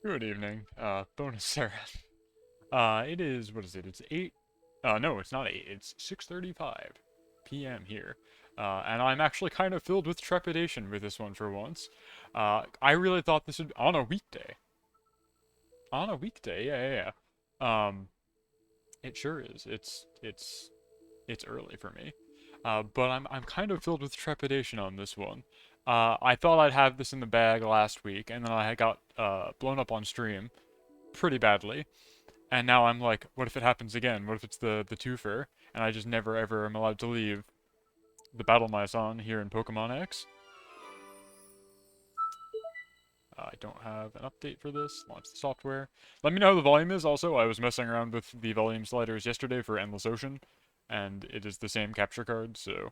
Good evening. Bonus Sarah. It is, what is it? It's 8. No, it's not 8. It's 6:35 p.m. here. And I'm actually kind of filled with trepidation with this one for once. I really thought this would on a weekday. On a weekday, yeah. It sure is. It's early for me. But I'm kind of filled with trepidation on this one. I thought I'd have this in the bag last week, and then I got blown up on stream pretty badly. And now I'm like, what if it happens again? What if it's the twofer, and I just never ever am allowed to leave the battle Maison here in Pokemon X? I don't have an update for this. Launch the software. Let me know how the volume is. Also, I was messing around with the volume sliders yesterday for Endless Ocean, and it is the same capture card, so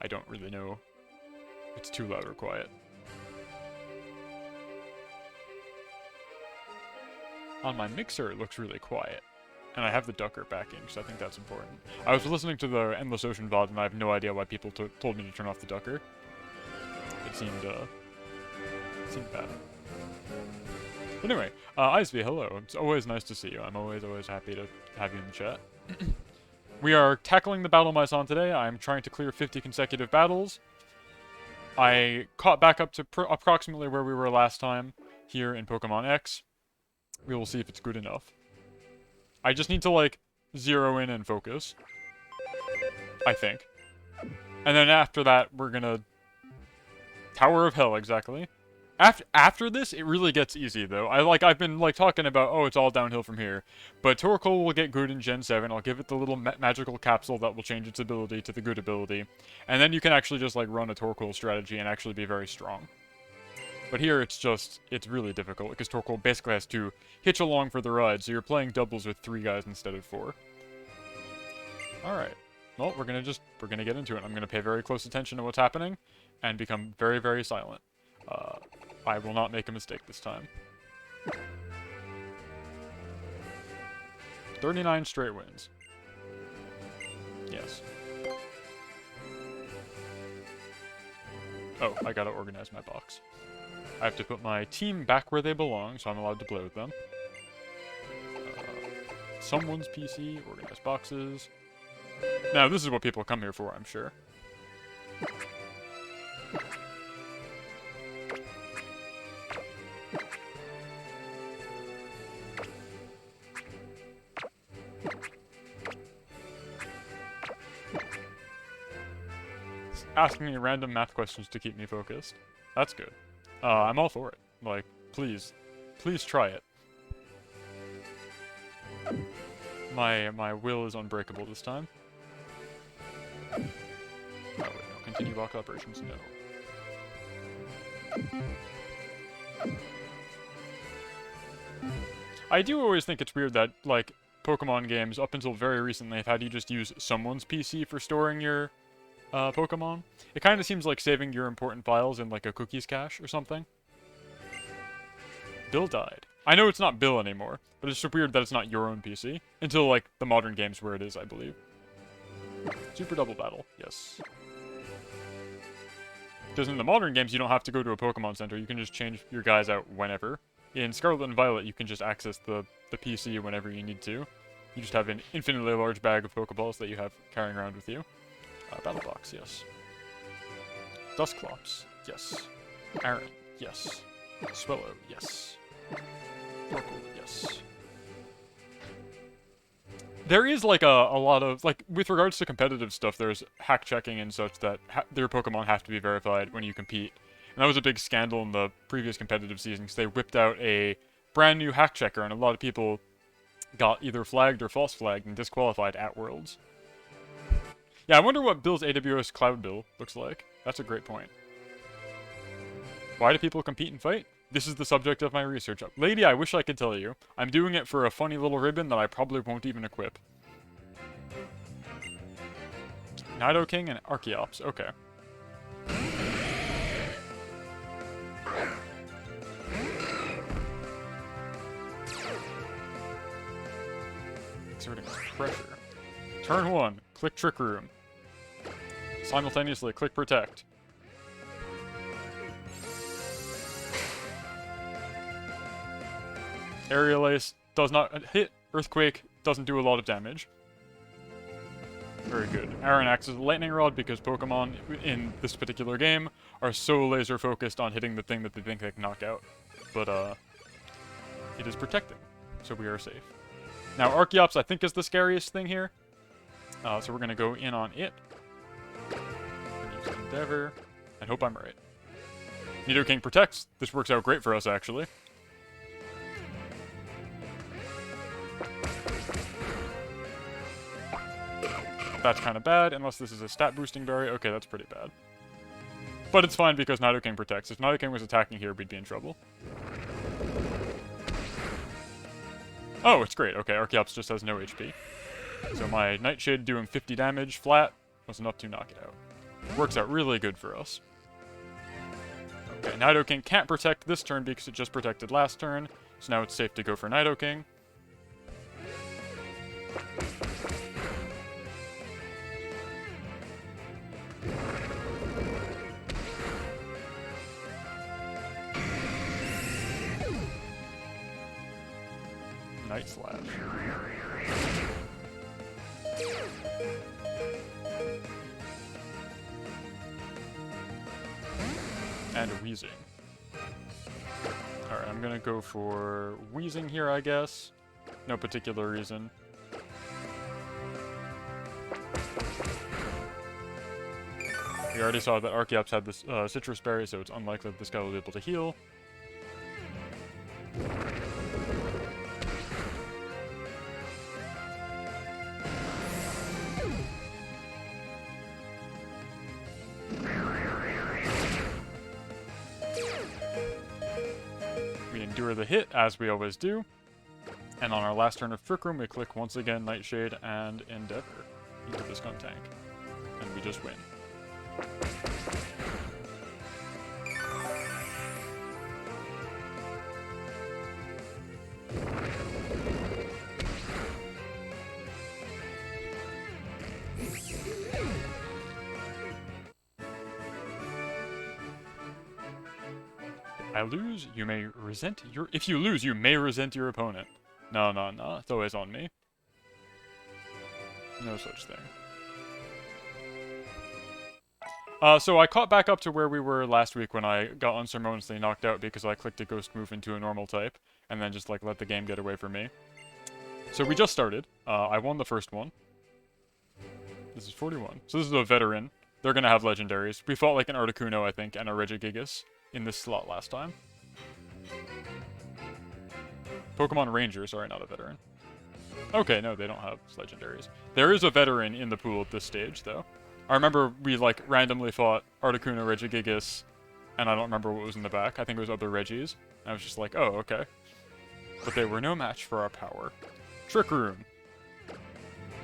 I don't really know if it's too loud or quiet. On my mixer, it looks really quiet. And I have the Ducker backing, so I think that's important. I was listening to the Endless Ocean VOD, and I have no idea why people told me to turn off the Ducker. It seemed bad. But anyway, Iceby, hello. It's always nice to see you. I'm always happy to have you in the chat. We are tackling the battle Maison today. I'm trying to clear 50 consecutive battles. I caught back up to approximately where we were last time here in Pokemon X. We will see if it's good enough. I just need to, like, zero in and focus. I think. And then after that, we're gonna... Tower of Hell, exactly. After this, it really gets easy, though. I've been, like, talking about, oh, it's all downhill from here. But Torkoal will get good in Gen 7. I'll give it the little magical capsule that will change its ability to the good ability. And then you can actually just, like, run a Torkoal strategy and actually be very strong. But here it's really difficult, because Torkoal basically has to hitch along for the ride, so you're playing doubles with 3 guys instead of 4. Alright. Well, we're gonna get into it. I'm gonna pay very close attention to what's happening, and become very, very silent. I will not make a mistake this time. 39 straight wins. Yes. Oh, I gotta organize my box. I have to put my team back where they belong, so I'm allowed to play with them. Someone's PC, organize boxes. Now, this is what people come here for, I'm sure. Asking me random math questions to keep me focused. That's good. I'm all for it. Like, please. Please try it. My will is unbreakable this time. Oh, wait, no. Continue lock operations? No. I do always think it's weird that, like, Pokemon games, up until very recently, have had you just use someone's PC for storing your Pokemon. It kind of seems like saving your important files in, like, a cookies cache or something. Bill died. I know it's not Bill anymore, but it's just weird that it's not your own PC. Until, like, the modern games where it is, I believe. Super Double Battle, yes. Because in the modern games, you don't have to go to a Pokemon Center. You can just change your guys out whenever. In Scarlet and Violet, you can just access the PC whenever you need to. You just have an infinitely large bag of Pokeballs that you have carrying around with you. Battle Box, yes. Dusclops, yes. Aaron, yes. Swellow, yes. Torkoal, yes. There is, like, a lot of, like, with regards to competitive stuff, there's hack checking and such that their Pokemon have to be verified when you compete. And that was a big scandal in the previous competitive season, because they whipped out a brand new hack checker, and a lot of people got either flagged or false flagged and disqualified at Worlds. Yeah, I wonder what Bill's AWS Cloud Bill looks like. That's a great point. Why do people compete and fight? This is the subject of my research. Lady, I wish I could tell you. I'm doing it for a funny little ribbon that I probably won't even equip. Nidoking and Archeops, okay. Exerting pressure. Turn 1, click Trick Room. Simultaneously, click Protect. Aerial Ace does not hit. Earthquake doesn't do a lot of damage. Very good. Aaron acts as a lightning rod because Pokemon in this particular game are so laser focused on hitting the thing that they think they can knock out. But it is protecting, so we are safe. Now Archeops I think is the scariest thing here. So we're gonna go in on it. Use Endeavor and hope I'm right. Nidoking protects. This works out great for us actually. That's kind of bad, unless this is a stat boosting berry. Okay, that's pretty bad. But it's fine because Nidoking protects. If Nidoking was attacking here, we'd be in trouble. Oh, it's great. Okay, Archeops just has no HP. So my Nightshade doing 50 damage flat was enough to knock it out. Works out really good for us. Okay, Nidoking can't protect this turn because it just protected last turn. So now it's safe to go for Nidoking. Night Slash. And a Wheezing. Alright, I'm gonna go for Wheezing here, I guess. No particular reason. We already saw that Archeops had this Citrus Berry, so it's unlikely that this guy will be able to heal. Endure the hit, as we always do. And on our last turn of Trick Room, we click once again Nightshade and Endeavor into the Skunk Tank. And we just win. I lose, you may resent your... If you lose, you may resent your opponent. No, no, no. It's always on me. No such thing. So I caught back up to where we were last week when I got unceremoniously knocked out because I clicked a ghost move into a normal type, and then just, like, let the game get away from me. So we just started. I won the first one. This is 41. So this is a veteran. They're gonna have legendaries. We fought, like, an Articuno, I think, and a Regigigas in this slot last time. Pokemon Ranger, sorry, not a veteran. Okay, no, they don't have legendaries. There is a veteran in the pool at this stage, though. I remember we, like, randomly fought Articuno, Regigigas, and I don't remember what was in the back. I think it was other Regis. And I was just like, oh, okay. But they were no match for our power. Trick Room.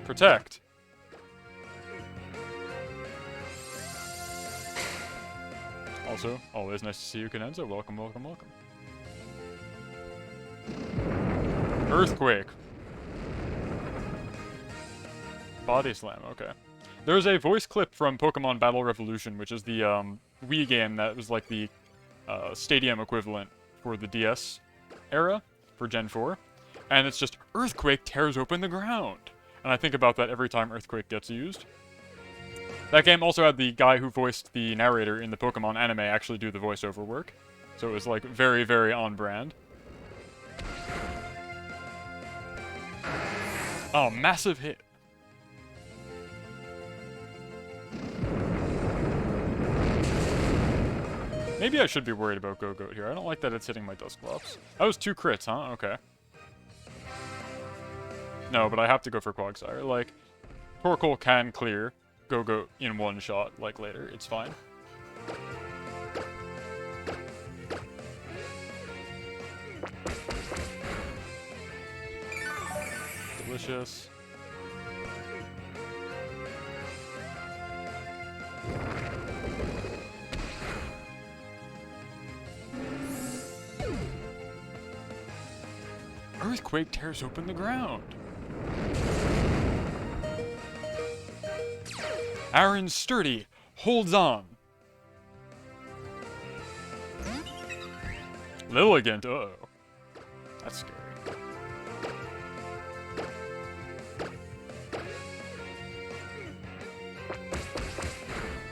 Protect. Also, always nice to see you, Cadenza. Welcome, welcome, welcome. Earthquake. Body Slam, okay. There's a voice clip from Pokemon Battle Revolution, which is the Wii game that was like the Stadium equivalent for the DS era, for Gen 4. And it's just, Earthquake tears open the ground. And I think about that every time Earthquake gets used. That game also had the guy who voiced the narrator in the Pokemon anime actually do the voiceover work. So it was, like, very, very on brand. Oh, massive hit. Maybe I should be worried about Go-Goat here. I don't like that it's hitting my Dusclops. That was 2 crits, huh? Okay. No, but I have to go for Quagsire. Like, Torkoal can clear Go-Goat in one shot, like, later. It's fine. Delicious. Earthquake tears open the ground. Aaron Sturdy holds on. Lilligant, uh-oh. That's scary.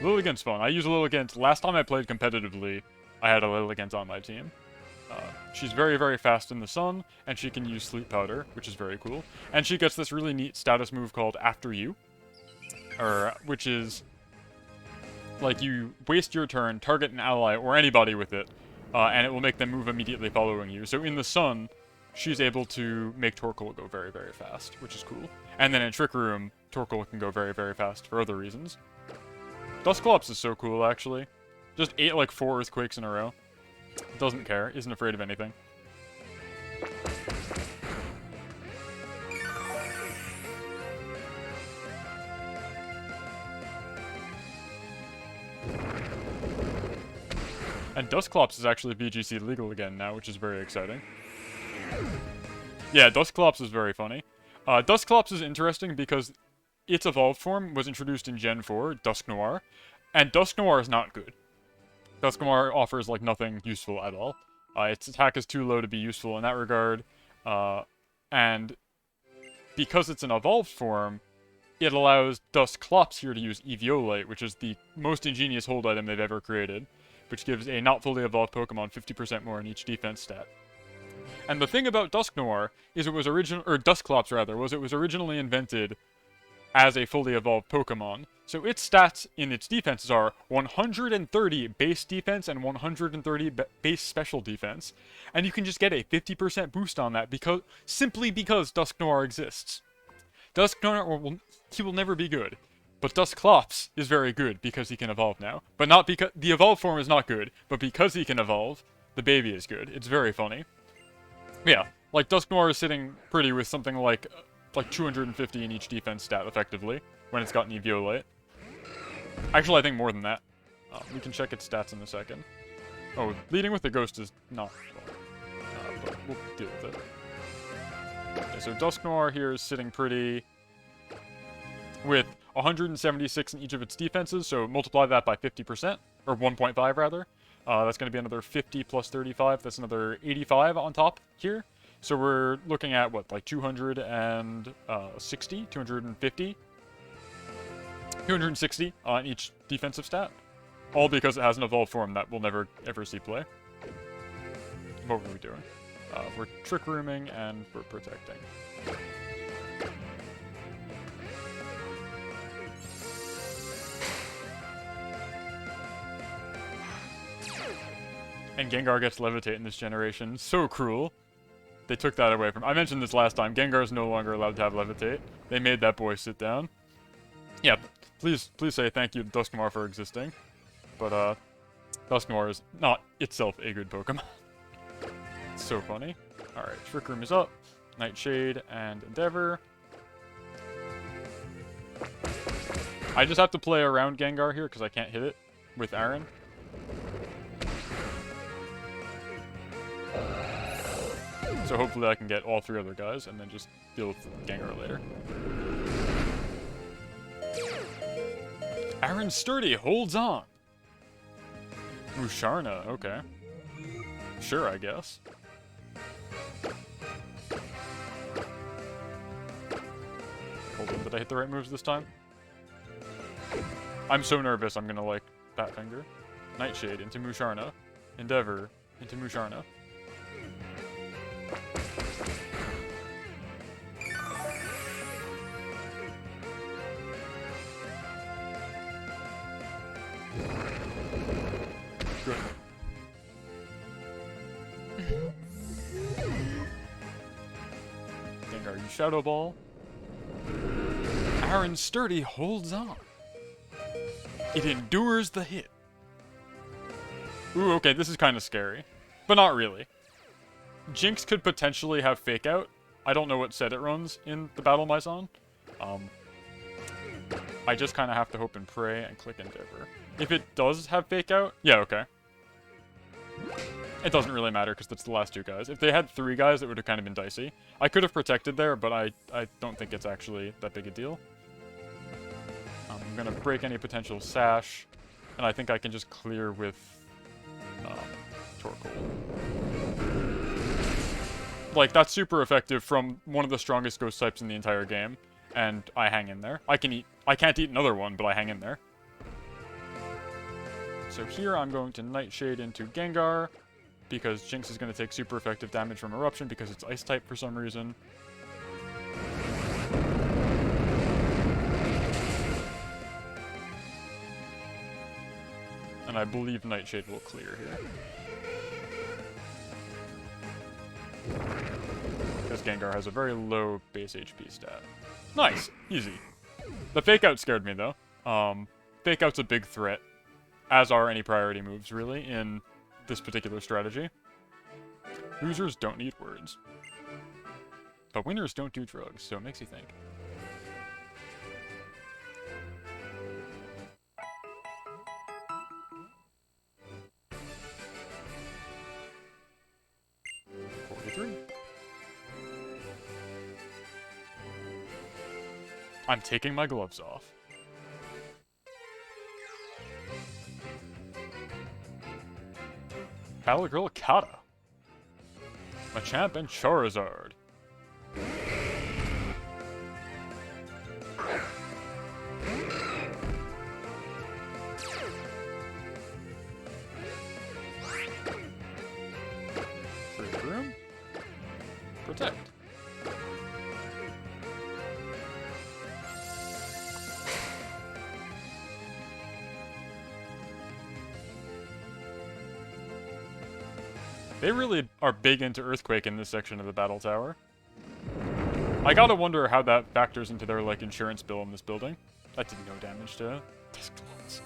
Lilligant's fun. I use Lilligant. Last time I played competitively, I had a Lilligant on my team. She's very, very fast in the sun, and she can use Sleep Powder, which is very cool. And she gets this really neat status move called After You, which is like you waste your turn, target an ally or anybody with it, and it will make them move immediately following you. So in the sun, she's able to make Torkoal go very, very fast, which is cool. And then in Trick Room, Torkoal can go very, very fast for other reasons. Dusclops is so cool, actually. Just ate like 4 earthquakes in a row. Doesn't care, isn't afraid of anything. And Dusclops is actually BGC legal again now, which is very exciting. Yeah, Dusclops is very funny. Dusclops is interesting because its evolved form was introduced in Gen 4, Dusk Noir, and Dusk Noir is not good. Dusk Noir offers, like, nothing useful at all. Its attack is too low to be useful in that regard, and because it's an evolved form, it allows Dusclops here to use Eviolite, which is the most ingenious hold item they've ever created, which gives a not fully evolved Pokemon 50% more in each defense stat. And the thing about Dusk Noir is Dusclops rather, was it was originally invented as a fully evolved Pokemon. So its stats in its defenses are 130 base defense and 130 base special defense. And you can just get a 50% boost on that simply because Dusk Noir exists. Dusk Noir he will never be good. But Dusclops is very good because he can evolve now. But not because the evolved form is not good, but because he can evolve, the baby is good. It's very funny. Yeah, like Dusk Noir is sitting pretty with something like 250 in each defense stat, effectively, when it's gotten Eviolite. Actually, I think more than that. We can check its stats in a second. Oh, leading with the Ghost is not fun. But we'll deal with it. Okay, so Dusk Noir here is sitting pretty with 176 in each of its defenses, so multiply that by 50%, or 1.5 rather. That's going to be another 50 plus 35, that's another 85 on top here. So we're looking at, what, like 260, 250? 260 on each defensive stat. All because it has an evolved form that we'll never, ever see play. What were we doing? We're Trick Rooming and we're protecting. And Gengar gets Levitate in this generation. So cruel. They took that away from... I mentioned this last time. Gengar's no longer allowed to have Levitate. They made that boy sit down. Yeah, please say thank you to Dusknoir for existing. But, Dusknoir is not itself a good Pokemon. It's so funny. Alright, Trick Room is up. Nightshade and Endeavor. I just have to play around Gengar here because I can't hit it with Aaron. So hopefully I can get all 3 other guys and then just deal with Gengar later. Aaron Sturdy holds on. Musharna, okay. Sure, I guess. Hold on, did I hit the right moves this time? I'm so nervous I'm gonna, like, Batfinger. Nightshade into Musharna. Endeavor into Musharna. Good. Gengar, you Shadow Ball. Aaron Sturdy holds on. It endures the hit. Ooh, okay, this is kind of scary. But not really. Jinx could potentially have Fake Out. I don't know what set it runs in the Battle Maison. I just kind of have to hope and pray and click Endeavor. If it does have Fake Out, yeah, okay. It doesn't really matter because that's the last 2 guys. If they had 3 guys, it would have kind of been dicey. I could have protected there, but I don't think it's actually that big a deal. I'm going to break any potential Sash, and I think I can just clear with Torkoal. Like, that's super effective from one of the strongest ghost types in the entire game, and I hang in there. I can't eat another one, but I hang in there. So here I'm going to Nightshade into Gengar, because Jinx is going to take super effective damage from Eruption because it's Ice type for some reason. And I believe Nightshade will clear here. Because Gengar has a very low base HP stat. Nice! Easy. The Fake Out scared me, though. Fake Out's a big threat, as are any priority moves, really, in this particular strategy. Losers don't need words. But winners don't do drugs, so it makes you think. I'm taking my gloves off. Battle Girl Kata. Machamp and Charizard. Free room. Protect. They really are big into Earthquake in this section of the Battle Tower. I gotta wonder how that factors into their, like, insurance bill in this building. That did no damage to Disclons.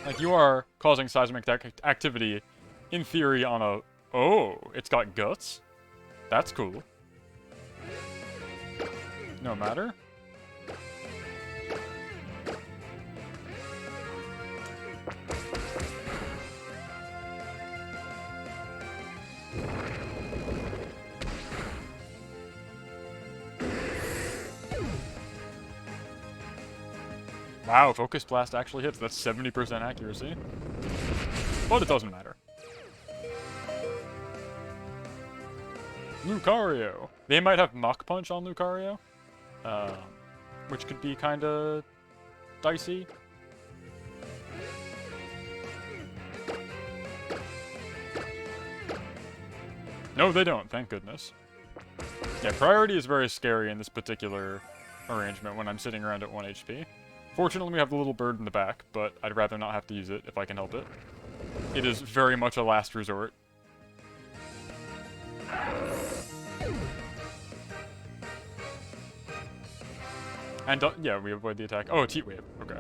Like, you are causing seismic activity, in theory, on a... Oh, it's got guts? That's cool. No matter. Wow, Focus Blast actually hits. That's 70% accuracy. But it doesn't matter. Lucario. They might have Mach Punch on Lucario, which could be kind of dicey. No, they don't, thank goodness. Yeah, priority is very scary in this particular arrangement when I'm sitting around at 1 HP. Fortunately, we have the little bird in the back, but I'd rather not have to use it if I can help it. It is very much a last resort. And, yeah, we avoid the attack. Oh, it's Heat Wave. Okay.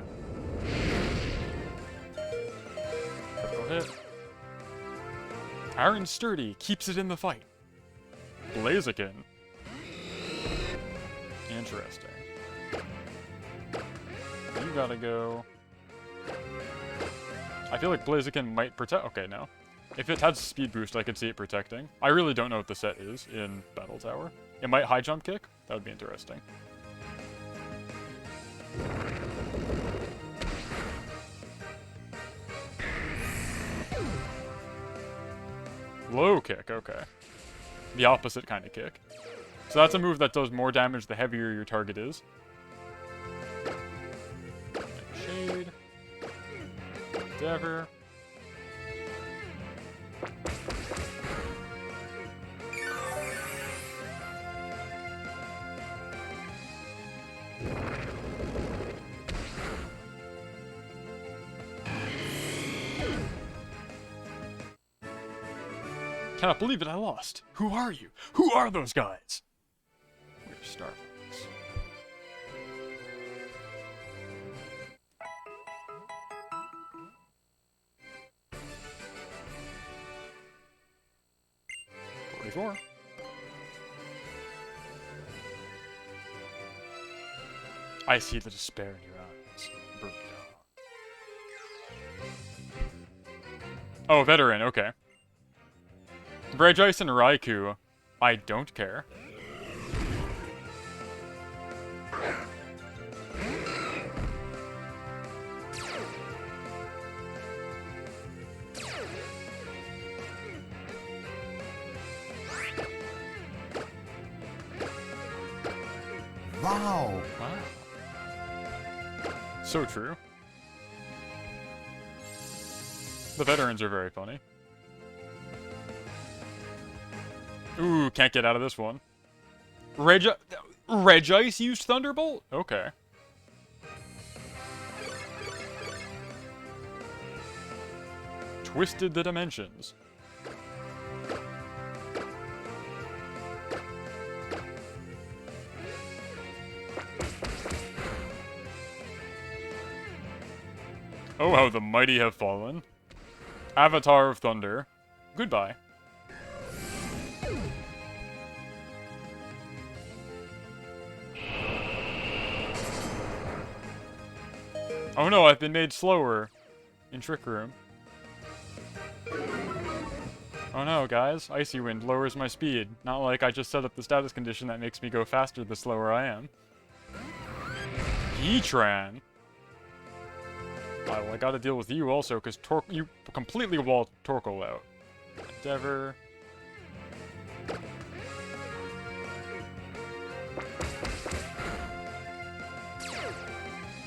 Critical hit. Iron Sturdy keeps it in the fight. Blaziken. Interesting. You gotta go... I feel like Blaziken might protect... Okay, no. If it had Speed Boost, I could see it protecting. I really don't know what the set is in Battle Tower. It might High Jump Kick? That would be interesting. Low Kick, okay. The opposite kind of kick. So that's a move that does more damage the heavier your target is. Shade. Endeavor. Cannot believe it, I lost. Who are you? Who are those guys? We're Starbucks. .44. I see the despair in your eyes. Brutal. Oh, veteran, okay. Regice and Raikou, I don't care. Wow. Wow. So true. The veterans are very funny. Ooh, can't get out of this one. Regice used Thunderbolt? Okay. Twisted the dimensions. Oh, how the mighty have fallen. Avatar of Thunder. Goodbye. Oh no, I've been made slower in Trick Room. Oh no, guys. Icy Wind lowers my speed. Not like I just set up the status condition that makes me go faster the slower I am. Heatran. Well, I gotta deal with you also, because you completely wall Torkoal out. Endeavor.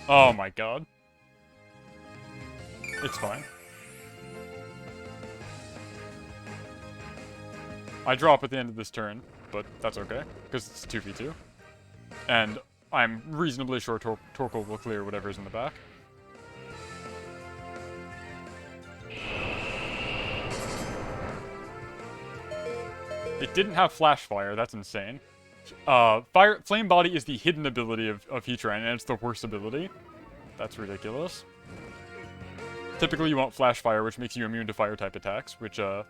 Oh my god. It's fine. I drop at the end of this turn, but that's okay, because it's 2v2. And I'm reasonably sure Torkoal will clear whatever's in the back. It didn't have Flash Fire, that's insane. Flame Body is the hidden ability of Heatran, and it's the worst ability. That's ridiculous. Typically you want Flash Fire, which makes you immune to Fire-type attacks, which is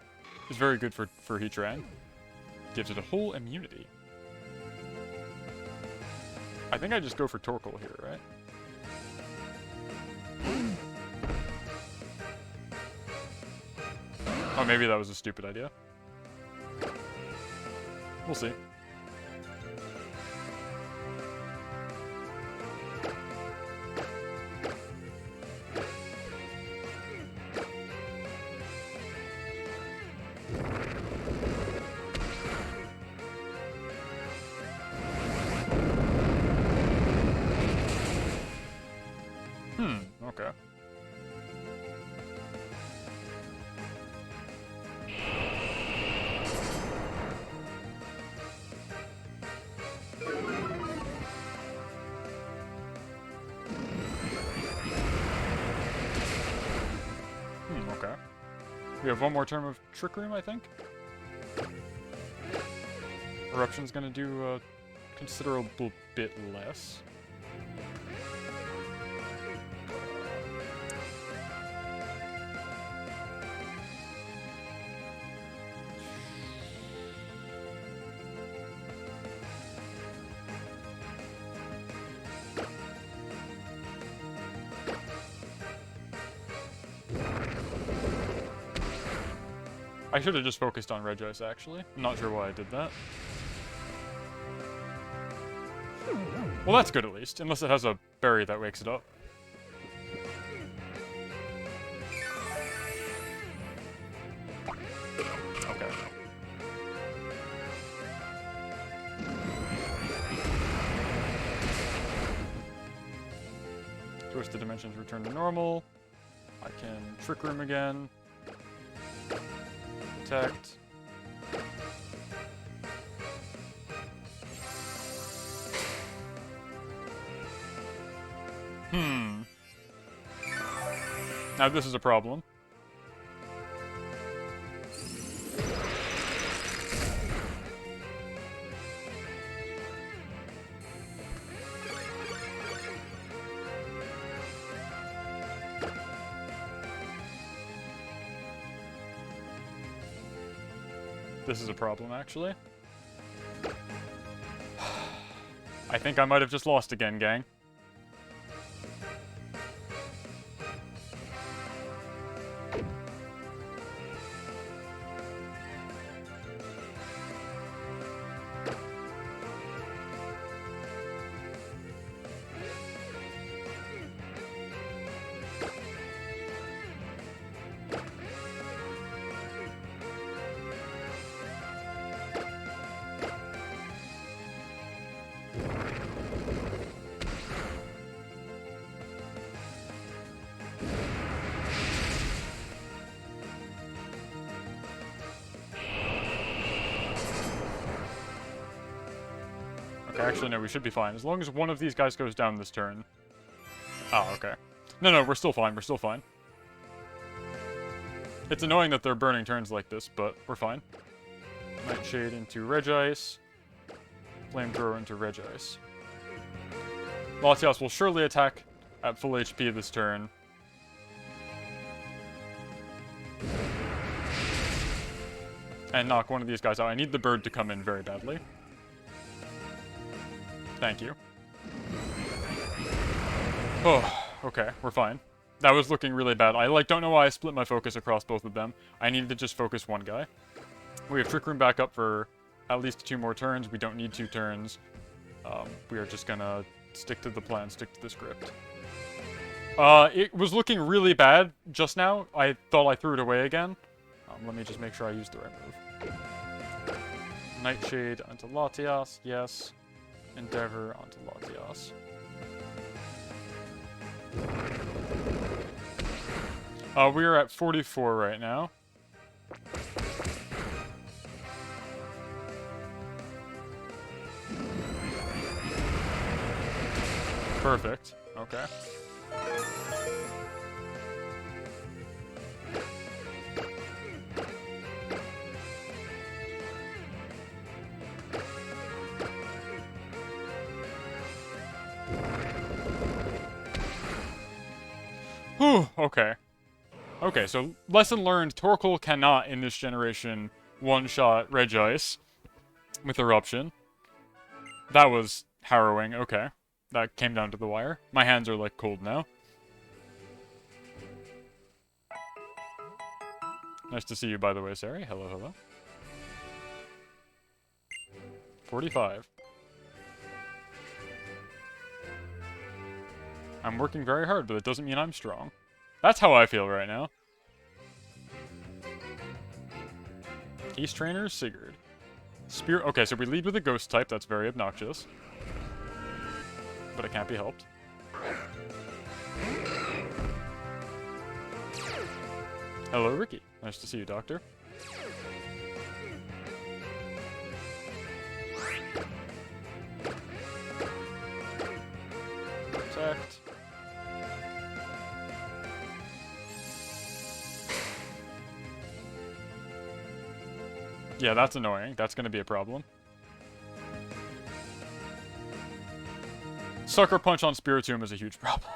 very good for Heatran. Gives it a whole immunity. I think I just go for Torkoal here, right? Oh, maybe that was a stupid idea. We'll see. Okay. Okay. We have one more term of Trick Room, I think? Eruption's gonna do a considerable bit less. I should have just focused on Regice, actually. I'm not sure why I did that. Well, that's good at least, unless it has a berry that wakes it up. Okay. Twisted Dimensions return to normal. I can Trick Room again. Protect. Now this is a problem. This is a problem, actually. I think I might have just lost again, gang. actually, no, we should be fine. As long as one of these guys goes down this turn. Oh, okay. No, we're still fine. We're still fine. It's annoying that they're burning turns like this, but we're fine. Nightshade into Regice. Flamethrower into Regice. Latias will surely attack at full HP this turn. And knock one of these guys out. I need the bird to come in very badly. Thank you. Oh, okay, we're fine. That was looking really bad. I, don't know why I split my focus across both of them. I needed to just focus one guy. We have Trick Room back up for at least 2 more turns. We don't need 2 turns. We are just gonna stick to the plan, stick to the script. It was looking really bad just now. I thought I threw it away again. Let me just make sure I used the right move. Nightshade onto Latias, yes. Endeavor onto Latias. We are at 44 right now. Perfect. Okay. Whew, okay. Okay, so lesson learned, Torkoal cannot, in this generation, one-shot Regice with Eruption. That was harrowing, okay. That came down to the wire. My hands are, like, cold now. Nice to see you, by the way, Sari. Hello, hello. 45. I'm working very hard, but it doesn't mean I'm strong. That's how I feel right now. East Trainer, Sigurd. Spear. Okay, so we lead with a ghost type. That's very obnoxious. But it can't be helped. Hello, Ricky. Nice to see you, Doctor. Protect. Yeah, that's annoying. That's going to be a problem. Sucker Punch on Spiritomb is a huge problem.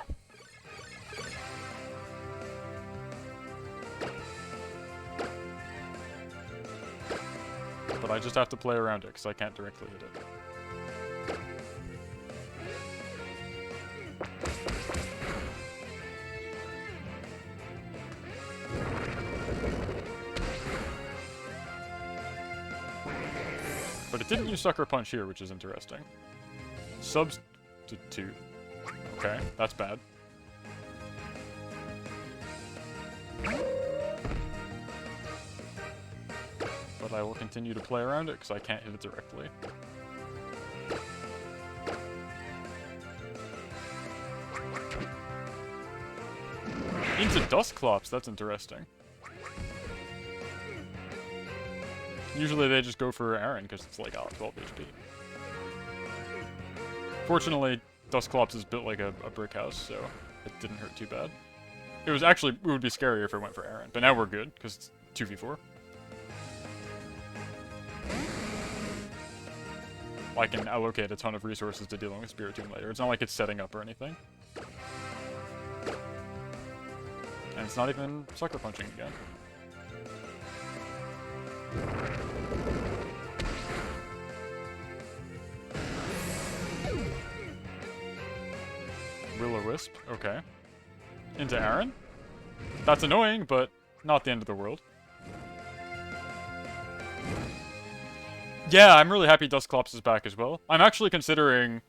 But I just have to play around it, because I can't directly hit it. But it didn't use Sucker Punch here, which is interesting. Substitute. Okay, that's bad. But I will continue to play around it, because I can't hit it directly. Into Dustclops, that's interesting. Usually they just go for Aaron, because it's like, oh, 12 HP. Fortunately, Dustclops is built like a brick house, so it didn't hurt too bad. It was actually, it would be scarier if it went for Aaron, but now we're good, because it's 2v4. I can allocate a ton of resources to dealing with Spiritomb later. It's not like it's setting up or anything. And it's not even Sucker Punching again. Will-O-Wisp, okay. Into Aaron? That's annoying, but not the end of the world. Yeah, I'm really happy Dustclops is back as well. I'm actually considering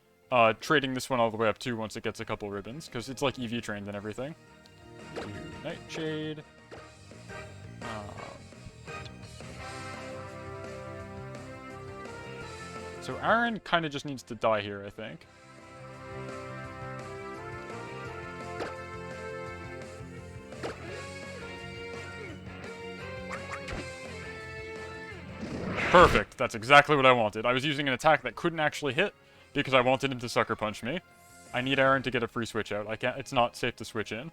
trading this one all the way up too once it gets a couple ribbons, because it's like EV trained and everything. Do Nightshade. So Aaron kind of just needs to die here, I think. Perfect. That's exactly what I wanted. I was using an attack that couldn't actually hit, because I wanted him to sucker punch me. I need Aaron to get a free switch out. I can't. It's not safe to switch in.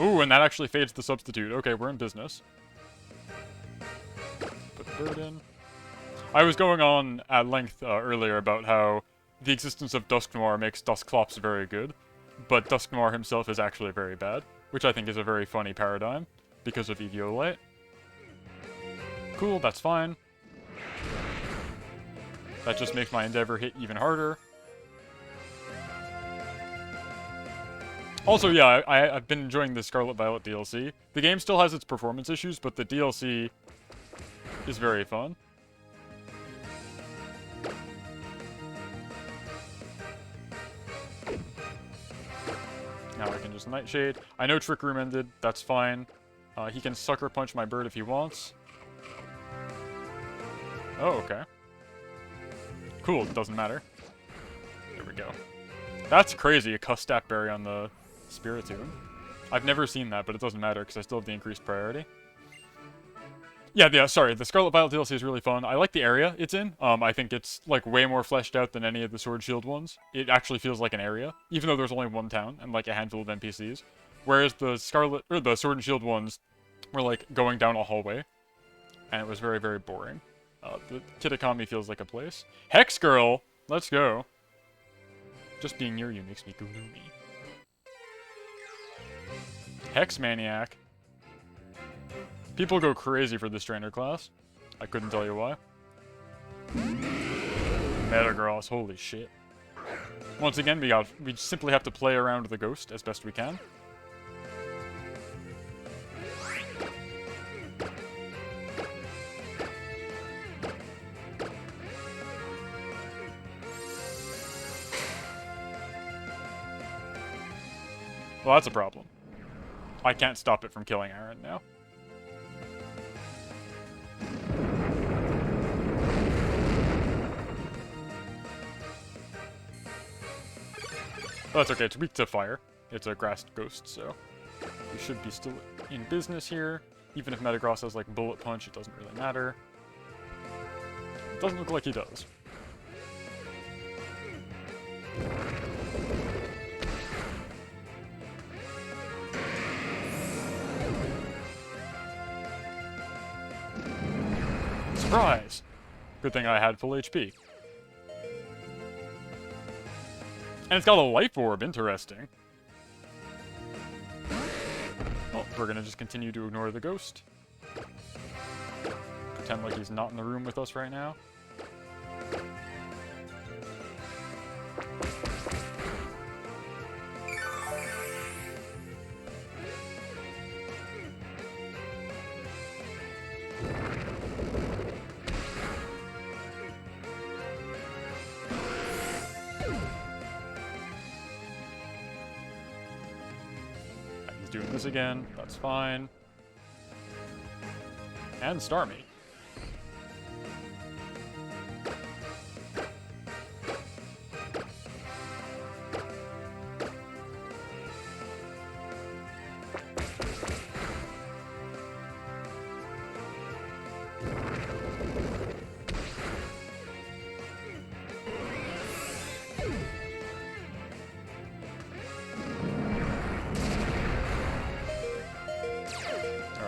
Ooh, and that actually fades the substitute. Okay, we're in business. Put the bird in. I was going on at length earlier about how the existence of Dusk Noir makes Dusclops very good, but Dusk Noir himself is actually very bad, which I think is a very funny paradigm because of Eviolite. Cool, that's fine. That just makes my Endeavor hit even harder. Also, yeah, I've been enjoying the Scarlet Violet DLC. The game still has its performance issues, but the DLC is very fun. Now I can just Nightshade. I know Trick Room ended, that's fine. He can Sucker Punch my bird if he wants. Oh, okay. Cool, doesn't matter. There we go. That's crazy, a Custap Berry on the Spiritomb. I've never seen that, but it doesn't matter because I still have the increased priority. Yeah, sorry, the Scarlet Violet DLC is really fun. I like the area it's in. I think it's, like, way more fleshed out than any of the Sword Shield ones. It actually feels like an area, even though there's only one town and, like, a handful of NPCs. Whereas the Sword and Shield ones were, like, going down a hallway, and it was very, very boring. The Kitakami feels like a place. Hex Girl! Let's go. Just being near you makes me gloomy. Hex Maniac. People go crazy for this trainer class. I couldn't tell you why. Metagross, holy shit. Once again, we simply have to play around the ghost as best we can. Well, that's a problem. I can't stop it from killing Aaron now. Oh, that's okay, it's weak to fire. It's a grass ghost, so we should be still in business here. Even if Metagross has, like, Bullet Punch, it doesn't really matter. It doesn't look like he does. Surprise! Good thing I had full HP. And it's got a Life Orb, interesting. Well, we're gonna just continue to ignore the ghost. Pretend like he's not in the room with us right now. Doing this again, that's fine. And Starmie.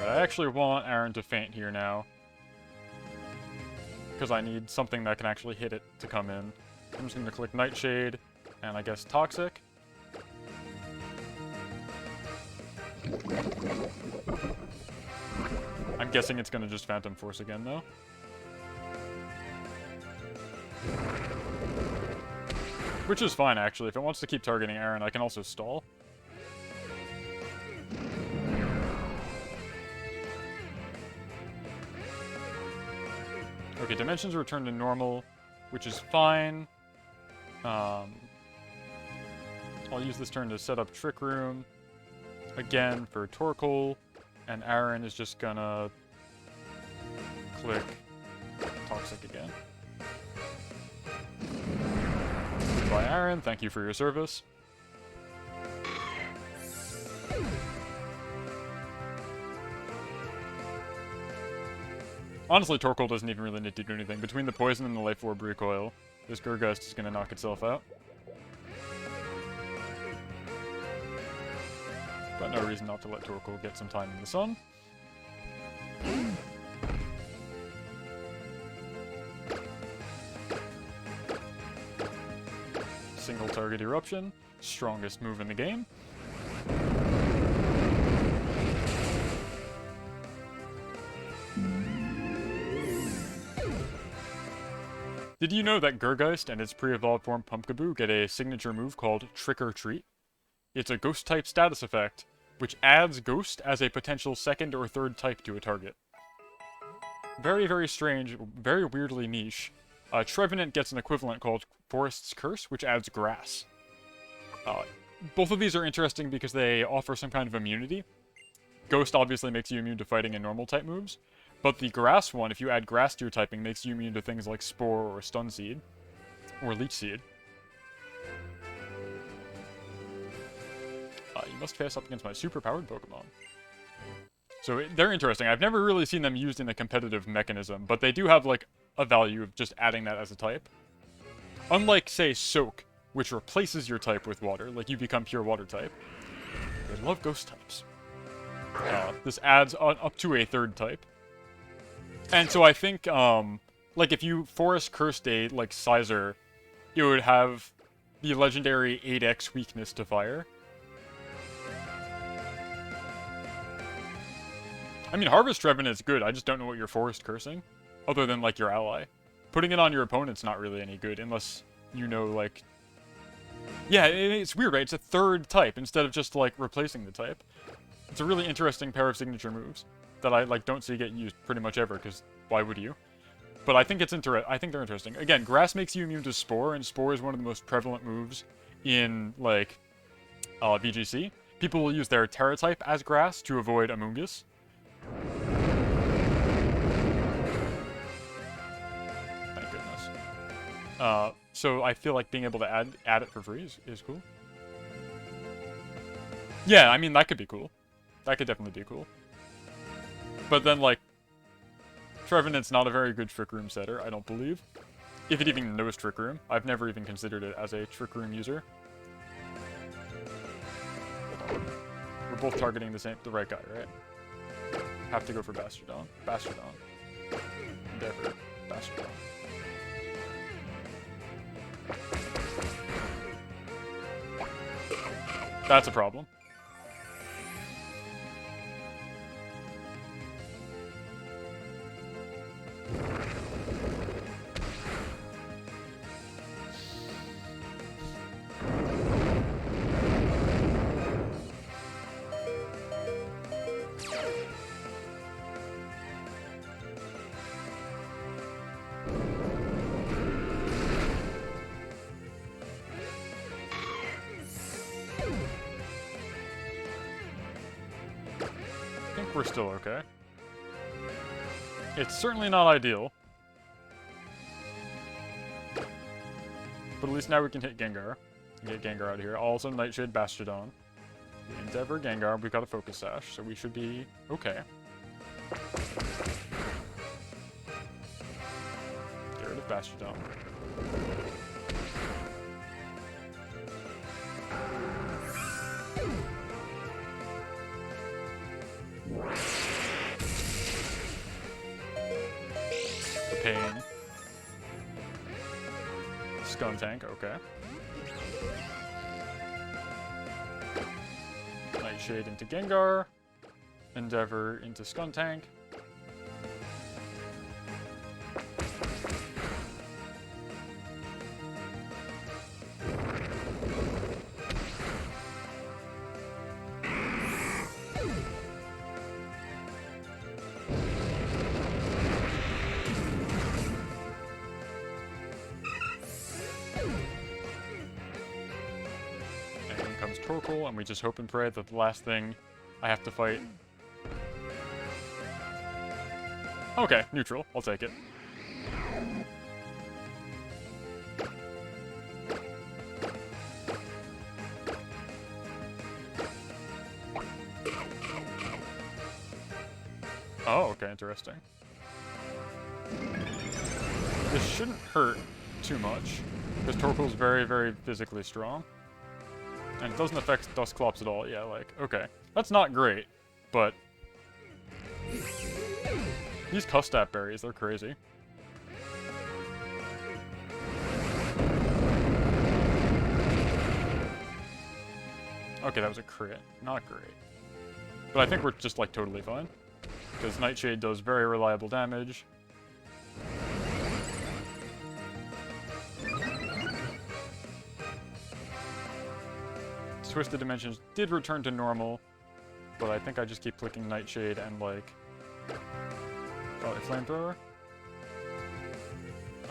I actually want Aaron to faint here now. Because I need something that can actually hit it to come in. I'm just going to click Nightshade, and I guess Toxic. I'm guessing it's going to just Phantom Force again, though. Which is fine, actually. If it wants to keep targeting Aaron, I can also stall. Okay, dimensions return to normal, which is fine. I'll use this turn to set up Trick Room again for Torkoal, and Aaron is just gonna click Toxic again. Goodbye, Aaron. Thank you for your service. Honestly, Torkoal doesn't even really need to do anything. Between the poison and the Life Orb recoil, this Gurgeist is going to knock itself out. But no reason not to let Torkoal get some time in the sun. Single target eruption, strongest move in the game. Did you know that Gurgeist and its pre-evolved form Pumpkaboo get a signature move called Trick or Treat? It's a ghost-type status effect, which adds Ghost as a potential second or third type to a target. Very, very strange, very weirdly niche. Trevenant gets an equivalent called Forest's Curse, which adds Grass. Both of these are interesting because they offer some kind of immunity. Ghost obviously makes you immune to fighting and normal type moves, but the Grass one, if you add Grass to your typing, makes you immune to things like Spore or Stun Seed, or Leech Seed. You must face up against my super-powered Pokemon. So they're interesting. I've never really seen them used in a competitive mechanism, but they do have, like, a value of just adding that as a type. Unlike, say, Soak, which replaces your type with water, like you become pure water type. They love ghost types. This adds up to a third type. And so I think, like, if you Forest Cursed a, like, Sizer, it would have the legendary 8x weakness to fire. I mean, Harvest Trevenant is good, I just don't know what you're Forest Cursing, other than, like, your ally. Putting it on your opponent's not really any good, unless you know, like... Yeah, it's weird, right? It's a third type, instead of just, like, replacing the type. It's a really interesting pair of signature moves that I, like, don't see get used pretty much ever, because why would you? But I think I think they're interesting. Again, Grass makes you immune to Spore, and Spore is one of the most prevalent moves in, like, VGC. People will use their Terra type as Grass to avoid Amoonguss. Thank goodness. So I feel like being able to add it for free is cool. Yeah, I mean, that could be cool. That could definitely be cool. But then, like, Trevenant's not a very good Trick Room setter, I don't believe. If it even knows Trick Room. I've never even considered it as a Trick Room user. Hold on. We're both targeting the right guy, right? Have to go for Bastardon. Bastardon. Endeavor. Bastardon. That's a problem. We're still okay. It's certainly not ideal. But at least now we can hit Gengar. Get Gengar out of here. Also, Nightshade, Bastardon. Endeavor, Gengar. We've got a Focus Sash, so we should be okay. Get rid of Bastardon. The pain. Skuntank, okay. Nightshade into Gengar. Endeavor into Skuntank. Torkoal, and we just hope and pray that the last thing I have to fight... Okay, neutral. I'll take it. Oh, okay, interesting. This shouldn't hurt too much, because Torkoal's very, very physically strong. And it doesn't affect Dusclops at all. Yeah, like, okay. That's not great, but... These Custap berries, they're crazy. Okay, that was a crit. Not great. But I think we're just, like, totally fine. Because Nightshade does very reliable damage. Twisted Dimensions did return to normal, but I think I just keep clicking Nightshade and, like... Probably Flamethrower?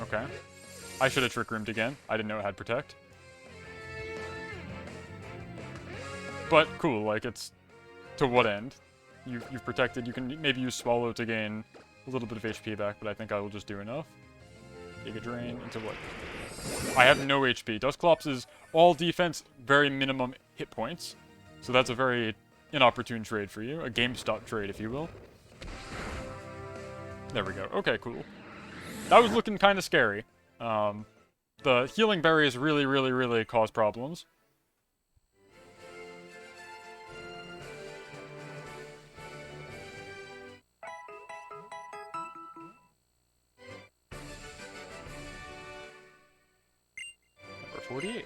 Okay. I should have Trick Roomed again. I didn't know it had Protect. But cool, like, it's... To what end? You've protected, you can maybe use Swallow to gain a little bit of HP back, but I think I will just do enough. Giga Drain into what? I have no HP. Dusclops is all defense, very minimum hit points. So that's a very inopportune trade for you. A GameStop trade, if you will. There we go. Okay, cool. That was looking kind of scary. The healing berries really, really, really cause problems. Number 48.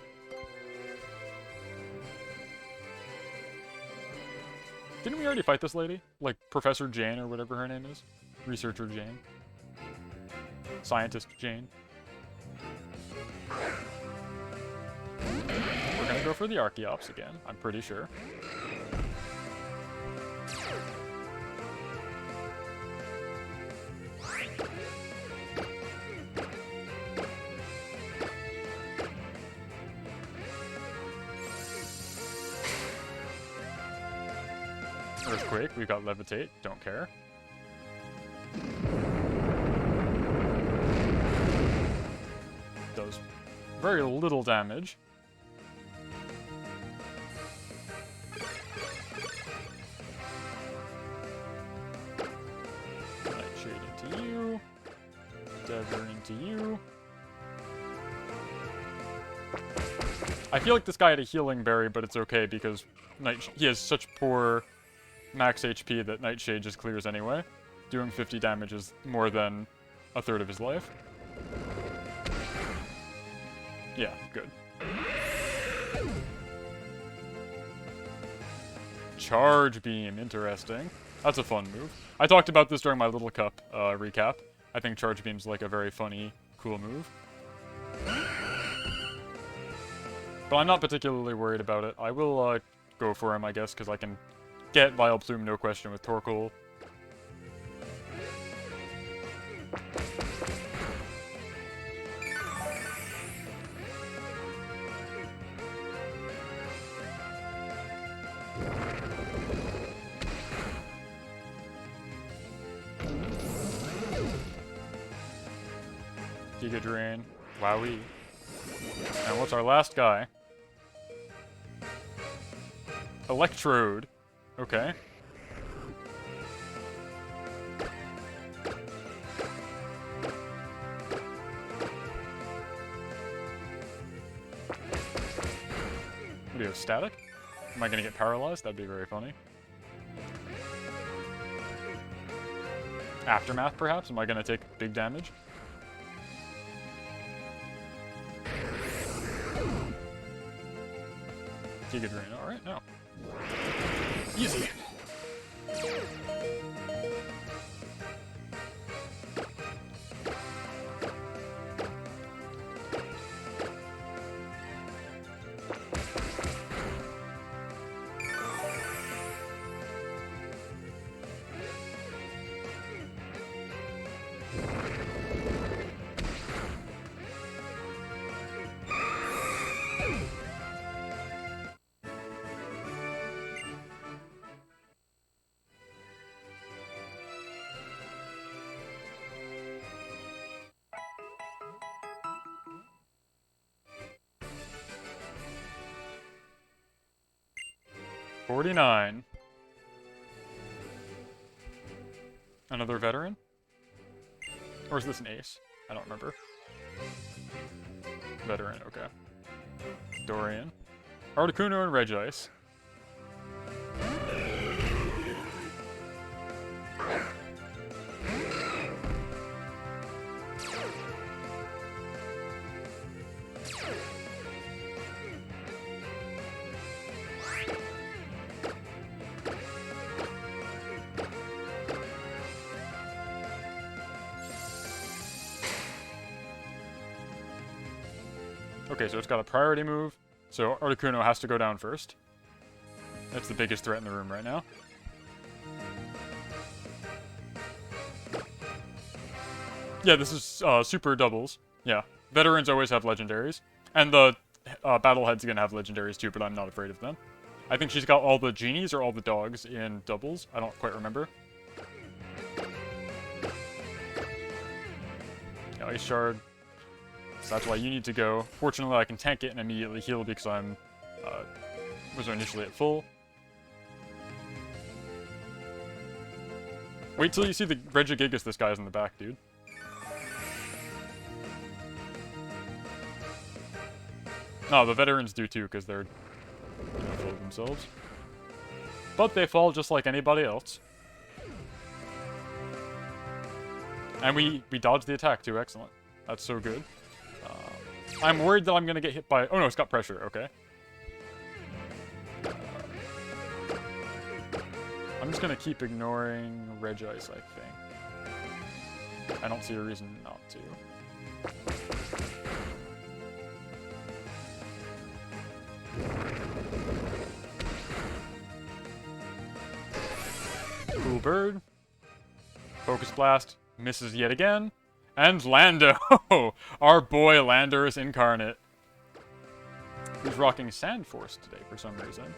Didn't we already fight this lady? Like, Professor Jane or whatever her name is? Researcher Jane. Scientist Jane. We're gonna go for the Archeops again, I'm pretty sure. Earthquake, we got Levitate, don't care. Does very little damage. Nightshade into you. Dagger into you. I feel like this guy had a healing berry, but it's okay because he has such poor max HP that Nightshade just clears anyway. Doing 50 damage is more than a third of his life. Yeah, good. Charge Beam, interesting. That's a fun move. I talked about this during my Little Cup recap. I think Charge Beam's like a very funny, cool move. But I'm not particularly worried about it. I will go for him, I guess, because I can get Vileplume no question with Torkoal. Giga Drain. Wowee. And what's our last guy? Electrode. Okay. What do you have, static? Am I gonna get paralyzed? That'd be very funny. Aftermath, perhaps? Am I gonna take big damage? Giga Drain, alright, no. Easy. $49. Another veteran? Or is this an ace? I don't remember. Veteran, okay. Dorian. Articuno and Regice. Okay, so it's got a priority move, so Articuno has to go down first. That's the biggest threat in the room right now. Yeah, this is super doubles. Yeah, veterans always have legendaries. And the Battlehead's gonna have legendaries too, but I'm not afraid of them. I think she's got all the genies or all the dogs in doubles. I don't quite remember. Yeah, Ice Shard. So that's why you need to go. Fortunately, I can tank it and immediately heal because I'm was initially at full. Wait till you see the Regigigas this guy's in the back, dude. No, the veterans do too because they're full of themselves. But they fall just like anybody else. And we dodged the attack too, excellent. That's so good. I'm worried that I'm going to get hit by... Oh no, it's got pressure, okay. I'm just going to keep ignoring Regice, I think. I don't see a reason not to. Cool bird. Focus Blast. Misses yet again. And Lando! Our boy Landorus incarnate. He's rocking Sand Force today for some reason.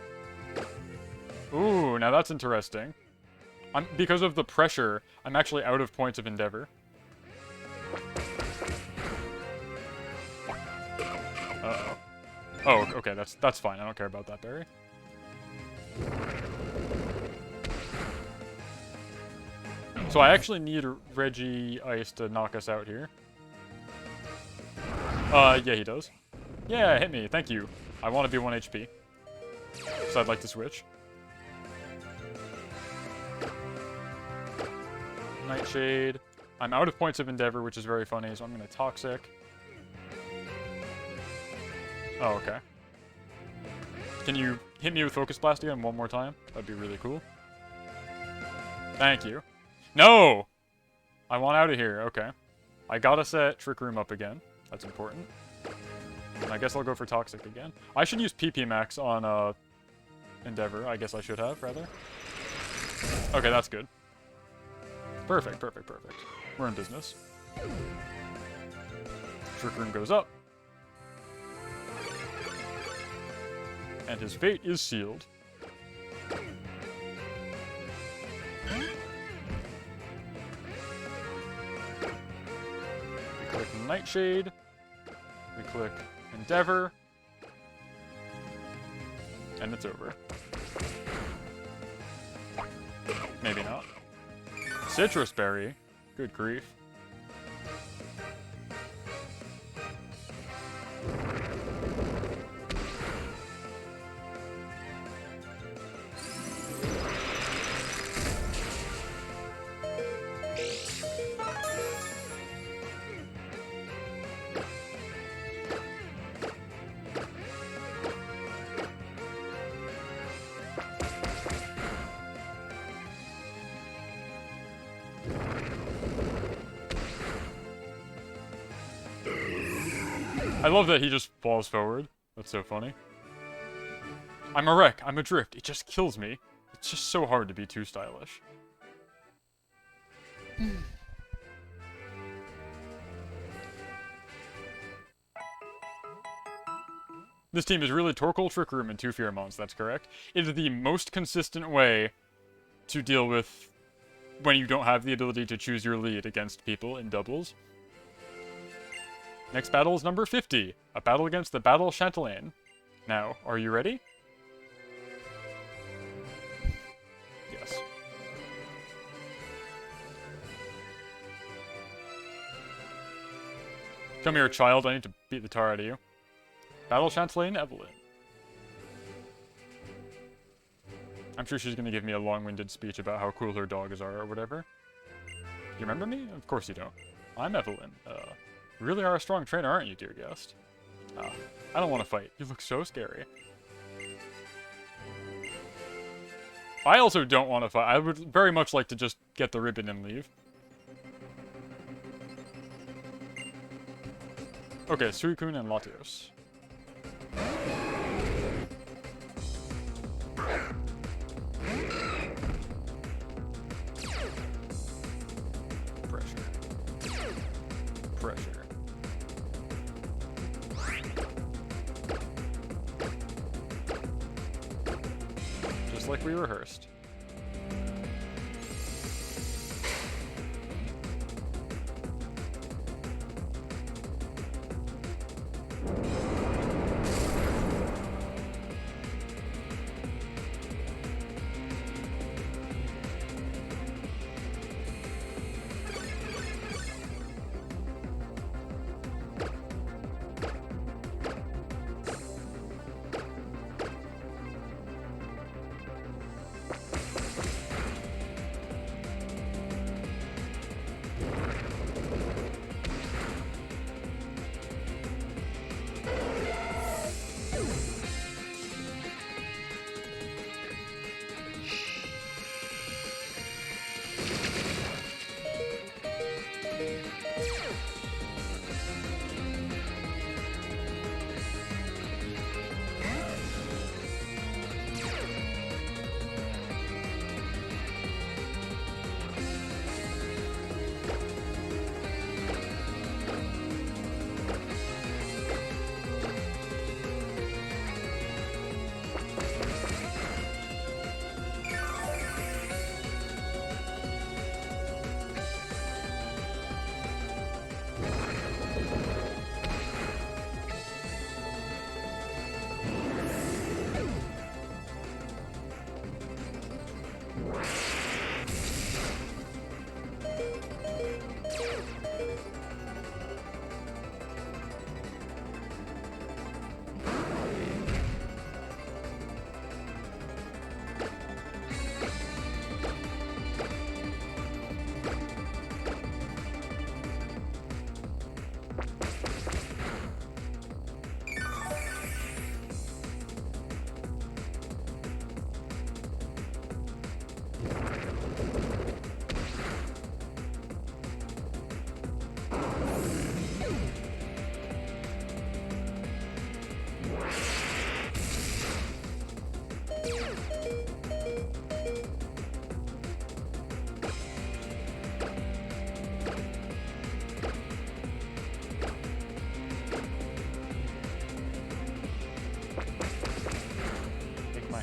Ooh, now that's interesting. Because of the pressure, I'm actually out of points of Endeavor. Uh-oh. Oh, okay, that's fine. I don't care about that berry. So I actually need Regice to knock us out here. Yeah, he does. Yeah, hit me. Thank you. I want to be 1 HP. So I'd like to switch. Nightshade. I'm out of points of Endeavor, which is very funny, so I'm going to Toxic. Oh, okay. Can you hit me with Focus Blast again one more time? That'd be really cool. Thank you. No! I want out of here. Okay. I gotta set Trick Room up again. That's important. And I guess I'll go for Toxic again. I should use PP Max on Endeavor. I guess I should have, rather. Okay, that's good. Perfect, perfect, perfect. We're in business. Trick Room goes up. And his fate is sealed. We click Nightshade. We click Endeavor. And it's over. Maybe not. Citrus Berry. Good grief. I love that he just falls forward. That's so funny. I'm a wreck. I'm adrift. It just kills me. It's just so hard to be too stylish. This team is really Torkoal, Trick Room, and 2 Pheromones. That's correct. It is the most consistent way to deal with when you don't have the ability to choose your lead against people in doubles. Next battle is number 50, a battle against the Battle Chatelaine. Now, are you ready? Yes. Come here, child. I need to beat the tar out of you. Battle Chatelaine Evelyn. I'm sure she's gonna give me a long-winded speech about how cool her dogs are or whatever. You remember me? Of course you don't. I'm Evelyn. You really are a strong trainer, aren't you, dear guest? I don't want to fight. You look so scary. I also don't want to fight. I would very much like to just get the ribbon and leave. Okay, Suicune and Latios. Pressure. Pressure. Just like we rehearsed.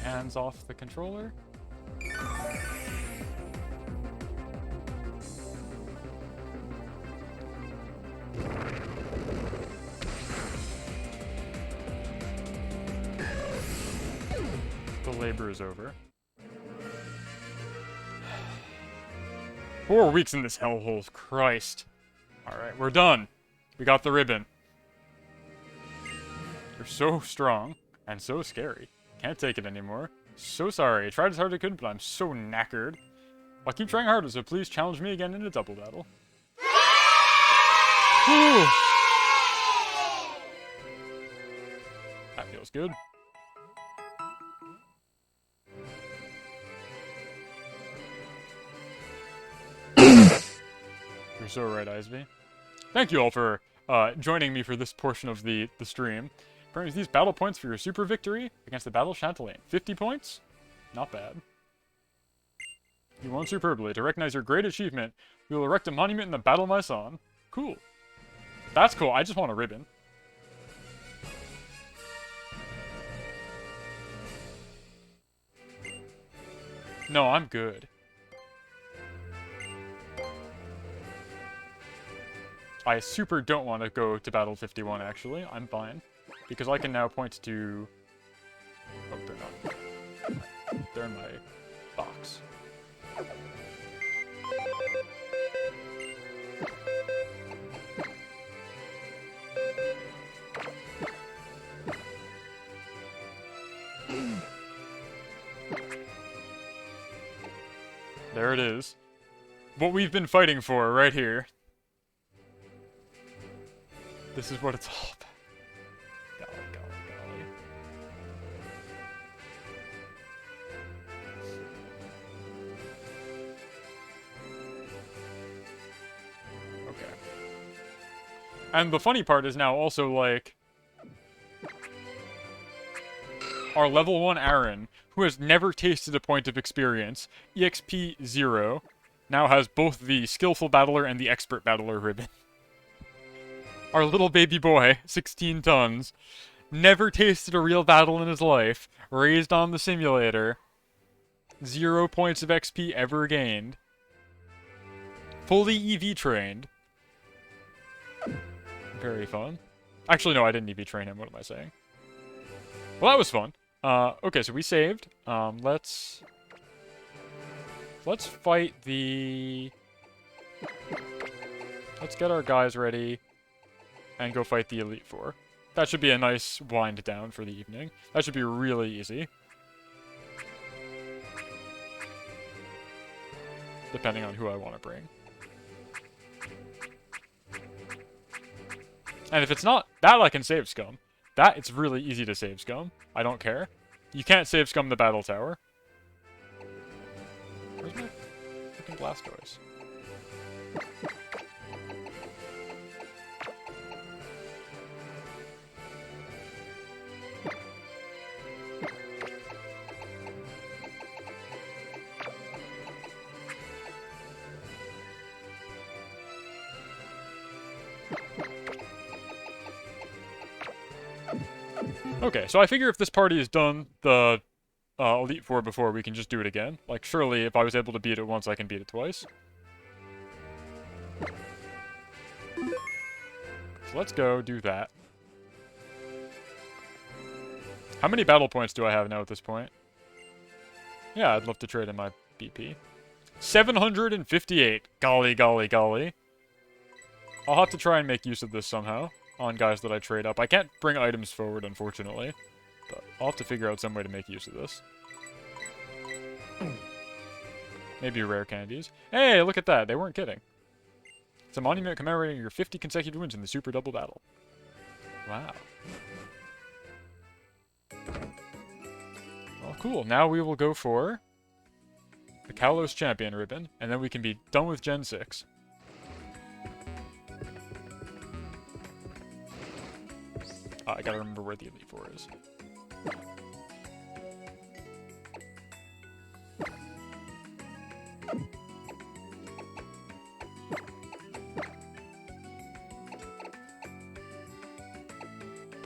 Hands off the controller. The labor is over. 4 weeks in this hellhole, Christ. Alright, we're done. We got the ribbon. You're so strong and so scary. Can't take it anymore. So sorry. I tried as hard as I could, but I'm so knackered. I'll keep trying harder, so please challenge me again in a double battle. Whew. That feels good. You're so right, Isby. Thank you all for joining me for this portion of the stream. Brings these battle points for your super victory against the Battle Chatelaine. 50 points? Not bad. You won superbly. To recognize your great achievement, we will erect a monument in the Battle Maison. Cool. That's cool. I just want a ribbon. No, I'm good. I super don't want to go to Battle 51, actually. I'm fine. Because I can now point to... Oh, they're not. They're in my box. There it is. What we've been fighting for right here. This is what it's all about. Golly, golly, golly. Okay. And the funny part is now also, like, our level 1 Aaron, who has never tasted a point of experience, EXP 0, now has both the Skillful Battler and the Expert Battler ribbon. Our little baby boy, 16 tons, never tasted a real battle in his life, raised on the simulator, 0 points of XP ever gained, fully EV trained. Very fun. Actually, no, I didn't EV train him. What am I saying? Well, that was fun. Okay, so we saved. Let's fight the... Let's get our guys ready and go fight the Elite Four. That should be a nice wind down for the evening. That should be really easy. Depending on who I want to bring. And if it's not, that I can save Scum. That, it's really easy to save Scum. I don't care. You can't save Scum the Battle Tower. Where's my freaking Blastoise? Okay, so I figure if this party is done, the Elite Four before, we can just do it again. Like, surely if I was able to beat it once, I can beat it twice. So let's go do that. How many battle points do I have now at this point? Yeah, I'd love to trade in my BP. 758! Golly, golly, golly. I'll have to try and make use of this somehow. On guys that I trade up. I can't bring items forward, unfortunately. But I'll have to figure out some way to make use of this. Maybe rare candies. Hey, look at that. They weren't kidding. It's a monument commemorating your 50 consecutive wins in the Super Double Battle. Wow. Well, cool. Now we will go for the Kalos Champion ribbon, and then we can be done with Gen 6. I gotta remember where the Elite Four is.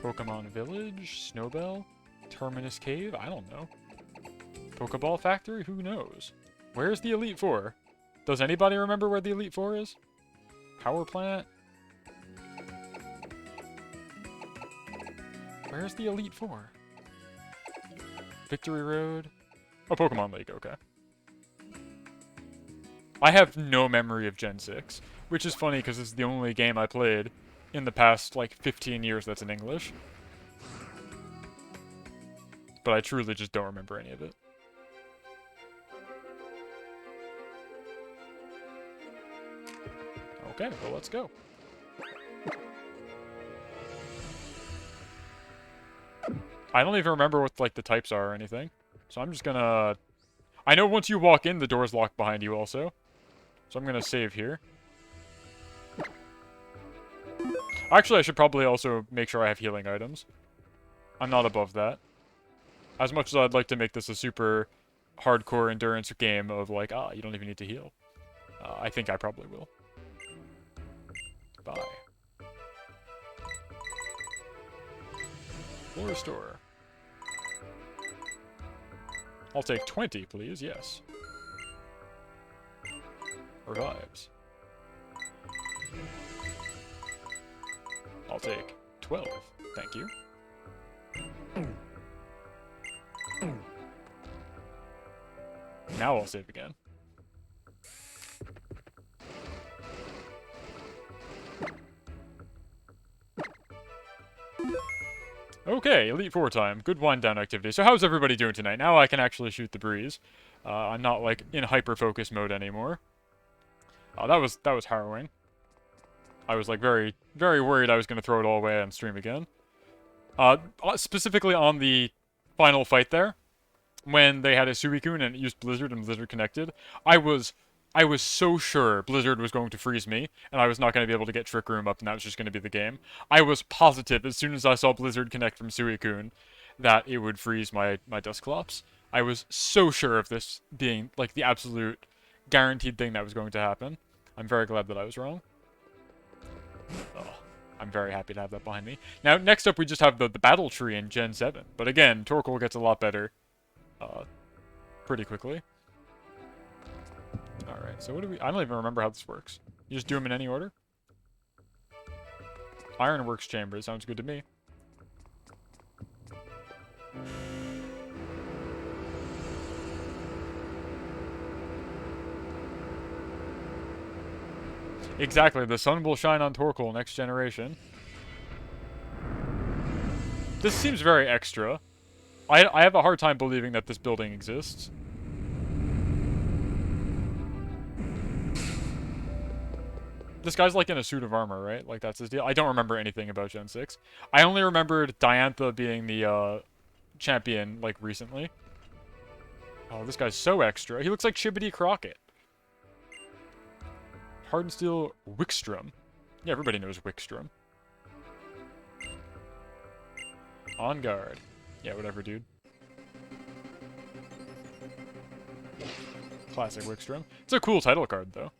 Pokemon Village, Snowbell, Terminus Cave, I don't know. Pokeball Factory, who knows? Where's the Elite Four? Does anybody remember where the Elite Four is? Power Plant? Where's the Elite Four? Victory Road? Oh, Pokemon League, okay. I have no memory of Gen 6, which is funny because it's the only game I played in the past, like, 15 years that's in English. But I truly just don't remember any of it. Okay, well, let's go. I don't even remember what, like, the types are or anything. So I'm just gonna... I know once you walk in, the door's locked behind you also. So I'm gonna save here. Actually, I should probably also make sure I have healing items. I'm not above that. As much as I'd like to make this a super hardcore endurance game of, like, you don't even need to heal. I think I probably will. Bye. Full restore. I'll take 20, please. Yes. Revives. I'll take 12. Thank you. Now I'll save again. Okay, Elite Four time. Good wind down activity. So how's everybody doing tonight? Now I can actually shoot the breeze. I'm not like in hyper focus mode anymore. That was harrowing. I was like very worried I was gonna throw it all away on stream again. Specifically on the final fight there, when they had a Suicune and it used Blizzard and Blizzard connected, I was so sure Blizzard was going to freeze me, and I was not going to be able to get Trick Room up, and that was just going to be the game. I was positive as soon as I saw Blizzard connect from Suicune that it would freeze my Dusclops. I was so sure of this being like the absolute guaranteed thing that was going to happen. I'm very glad that I was wrong. Oh, I'm very happy to have that behind me. Now, next up we just have the battle tree in Gen 7. But again, Torkoal gets a lot better pretty quickly. Alright, so what do we... I don't even remember how this works. You just do them in any order? Ironworks Chamber, sounds good to me. Exactly, the sun will shine on Torkoal next generation. This seems very extra. I have a hard time believing that this building exists. This guy's like in a suit of armor, right? Like that's his deal. I don't remember anything about Gen 6. I only remembered Diantha being the champion like recently. Oh, this guy's so extra. He looks like Chibbity Crockett. Hardened Steel Wickstrom. Yeah, everybody knows Wickstrom. On guard. Yeah, whatever, dude. Classic Wickstrom. It's a cool title card, though.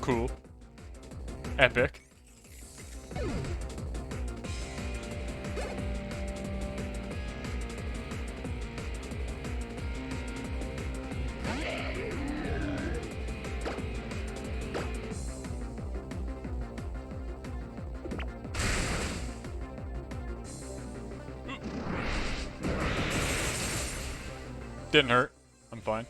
Cool. Epic. Didn't hurt. I'm fine.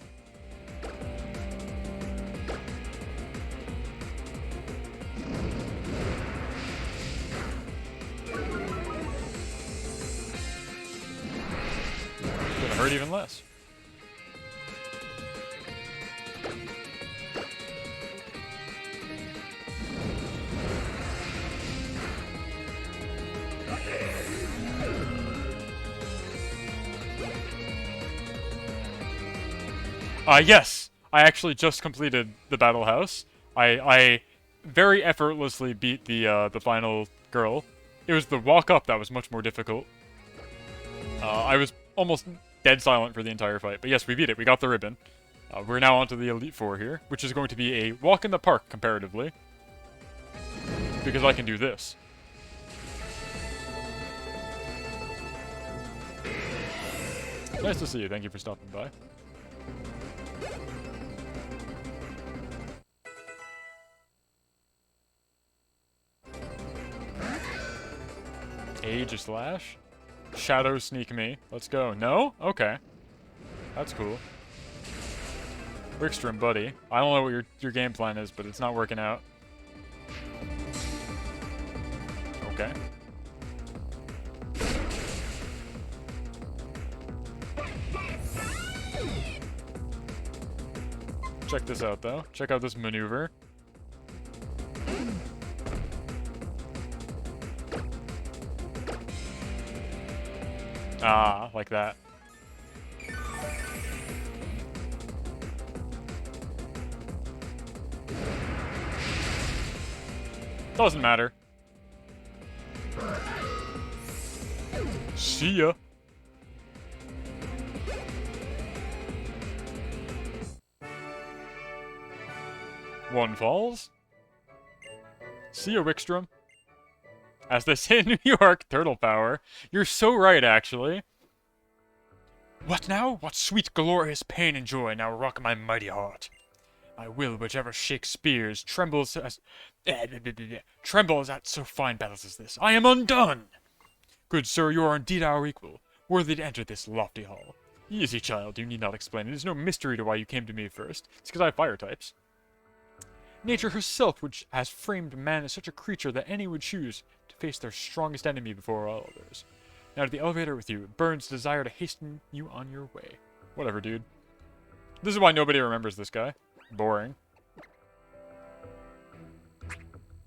Gonna hurt even less. Yes! I actually just completed the Battle House. I very effortlessly beat the final girl. It was the walk up that was much more difficult. I was almost dead silent for the entire fight, but yes, we beat it. We got the ribbon. We're now onto the Elite Four here, which is going to be a walk in the park comparatively, because I can do this. Nice to see you. Thank you for stopping by. Age Slash? Shadow Sneak me. Let's go. No? Okay. That's cool. Wickstrom, buddy. I don't know what your game plan is, but it's not working out. Okay. Check this out, though. Check out this maneuver. Ah, like that. Doesn't matter. See ya. One falls. See ya, Wickstrom. As they say in New York, turtle power. You're so right, actually. What now? What sweet, glorious pain and joy now rock my mighty heart. My will, whichever Shakespeare's, trembles at so fine battles as this. I am undone! Good sir, you are indeed our equal, worthy to enter this lofty hall. Easy, child, you need not explain. It is no mystery to why you came to me first. It's because I have fire types. Nature herself, which has framed man as such a creature that any would choose to face their strongest enemy before all others. Now to the elevator with you. It burns desire to hasten you on your way. Whatever, dude. This is why nobody remembers this guy. Boring.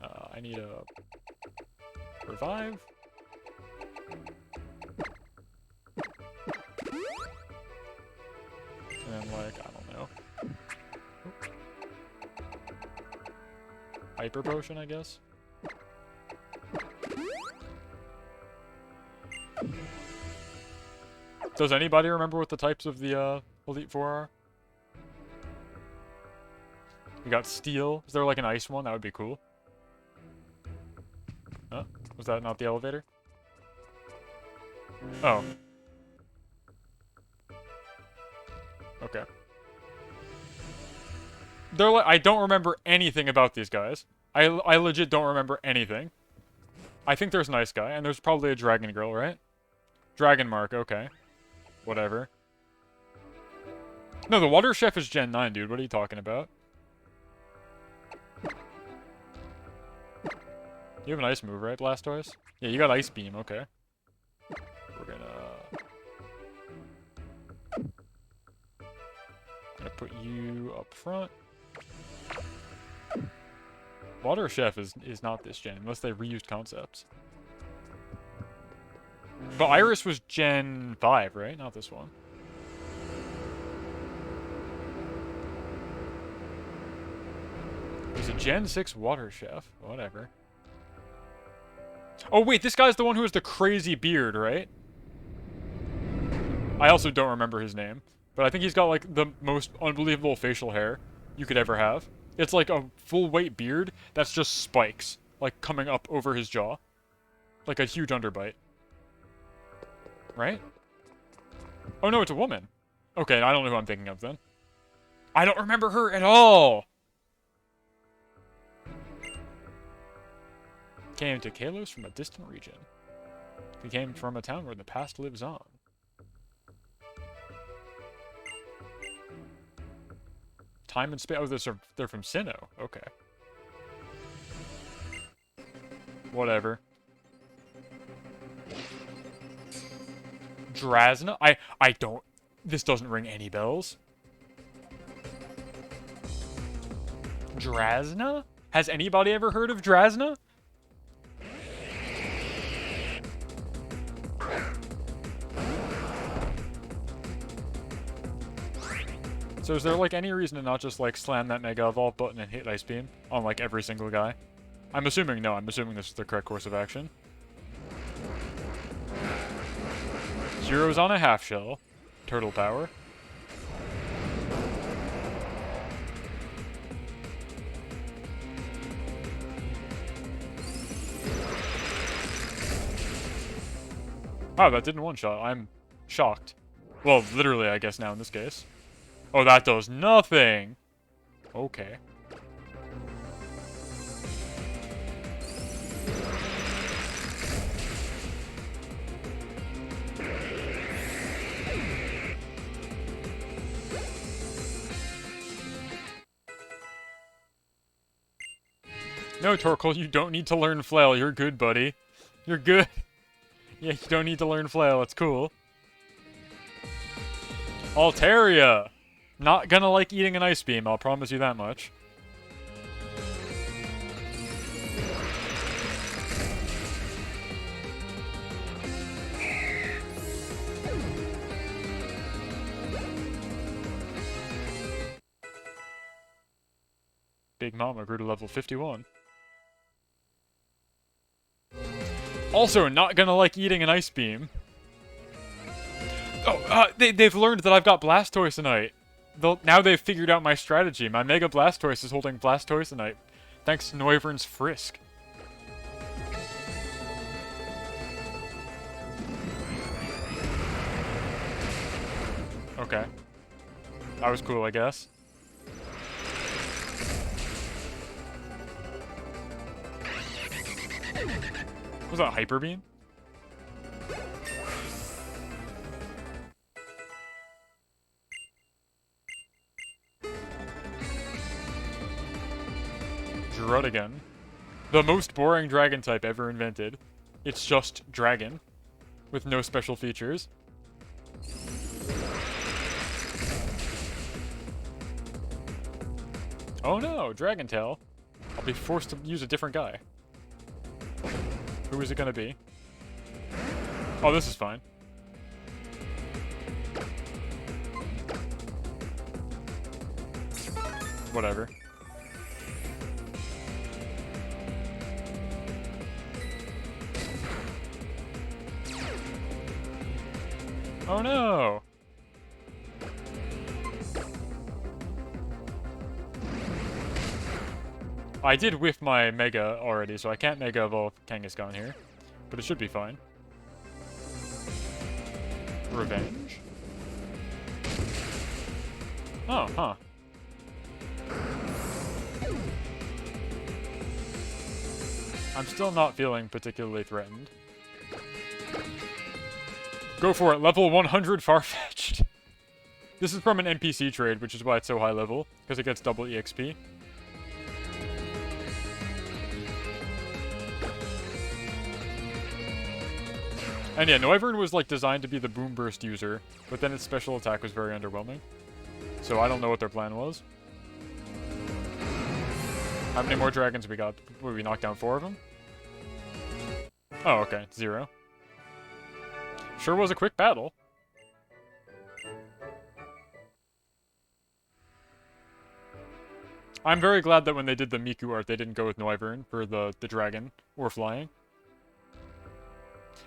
I need a revive. And then, like, I don't know. Hyper potion, I guess. Does anybody remember what the types of the Elite Four are? We got steel. Is there like an ice one? That would be cool. Huh? Was that not the elevator? Oh. Okay. They're like, I don't remember anything about these guys. I legit don't remember anything. I think there's an ice guy, and there's probably a dragon girl, right? Dragon mark, okay. Whatever. No, the water chef is Gen 9, dude. What are you talking about? You have an ice move, right, Blastoise? Yeah, you got Ice Beam, okay. We're gonna put you up front. Water Chef is not this gen, unless they reused concepts. But Iris was Gen 5, right? Not this one. There's a Gen 6 Water Chef. Whatever. Oh, wait, this guy's the one who has the crazy beard, right? I also don't remember his name. But I think he's got, like, the most unbelievable facial hair you could ever have. It's like a full-weight beard that's just spikes, like, coming up over his jaw. Like a huge underbite. Right? Oh, no, it's a woman. Okay, I don't know who I'm thinking of, then. I don't remember her at all! Came to Kalos from a distant region. He came from a town where the past lives on. Time and space. Oh, they're from Sinnoh. Okay. Whatever. Drasna? I don't... This doesn't ring any bells. Drasna? Has anybody ever heard of Drasna? So is there, like, any reason to not just, like, slam that Mega Evolve button and hit Ice Beam on, like, every single guy? I'm assuming no. I'm assuming this is the correct course of action. Zero's on a half shell. Turtle power. Wow, that didn't one-shot. I'm shocked. Well, literally, I guess now in this case. Oh, that does nothing! Okay. No, Torkoal, you don't need to learn Flail. You're good, buddy. You're good. Yeah, you don't need to learn Flail. It's cool. Altaria! Not gonna like eating an Ice Beam, I'll promise you that much. Big Mama grew to level 51. Also, not gonna like eating an Ice Beam. Oh, they've learned that I've got Blastoisinite. Now they've figured out my strategy. My Mega Blastoise is holding Blastoisinite. Thanks to Noivern's Frisk. Okay. That was cool, I guess. Was that Hyper Beam? Druddigan. The most boring dragon type ever invented. It's just dragon. With no special features. Oh no, Dragon Tail. I'll be forced to use a different guy. Who is it gonna be? Oh, this is fine. Whatever. Oh no! I did whiff my Mega already, so I can't Mega Evolve Kangaskhan here. But it should be fine. Revenge? Oh, huh. I'm still not feeling particularly threatened. Go for it, level 100 Farfetch'd. This is from an NPC trade, which is why it's so high level, because it gets double EXP. And yeah, Noivern was like designed to be the Boom Burst user, but then its special attack was very underwhelming. So I don't know what their plan was. How many more dragons we got? Would we knock down 4 of them? Oh, okay. 0. Sure was a quick battle. I'm very glad that when they did the Miku art, they didn't go with Noivern for the dragon or flying.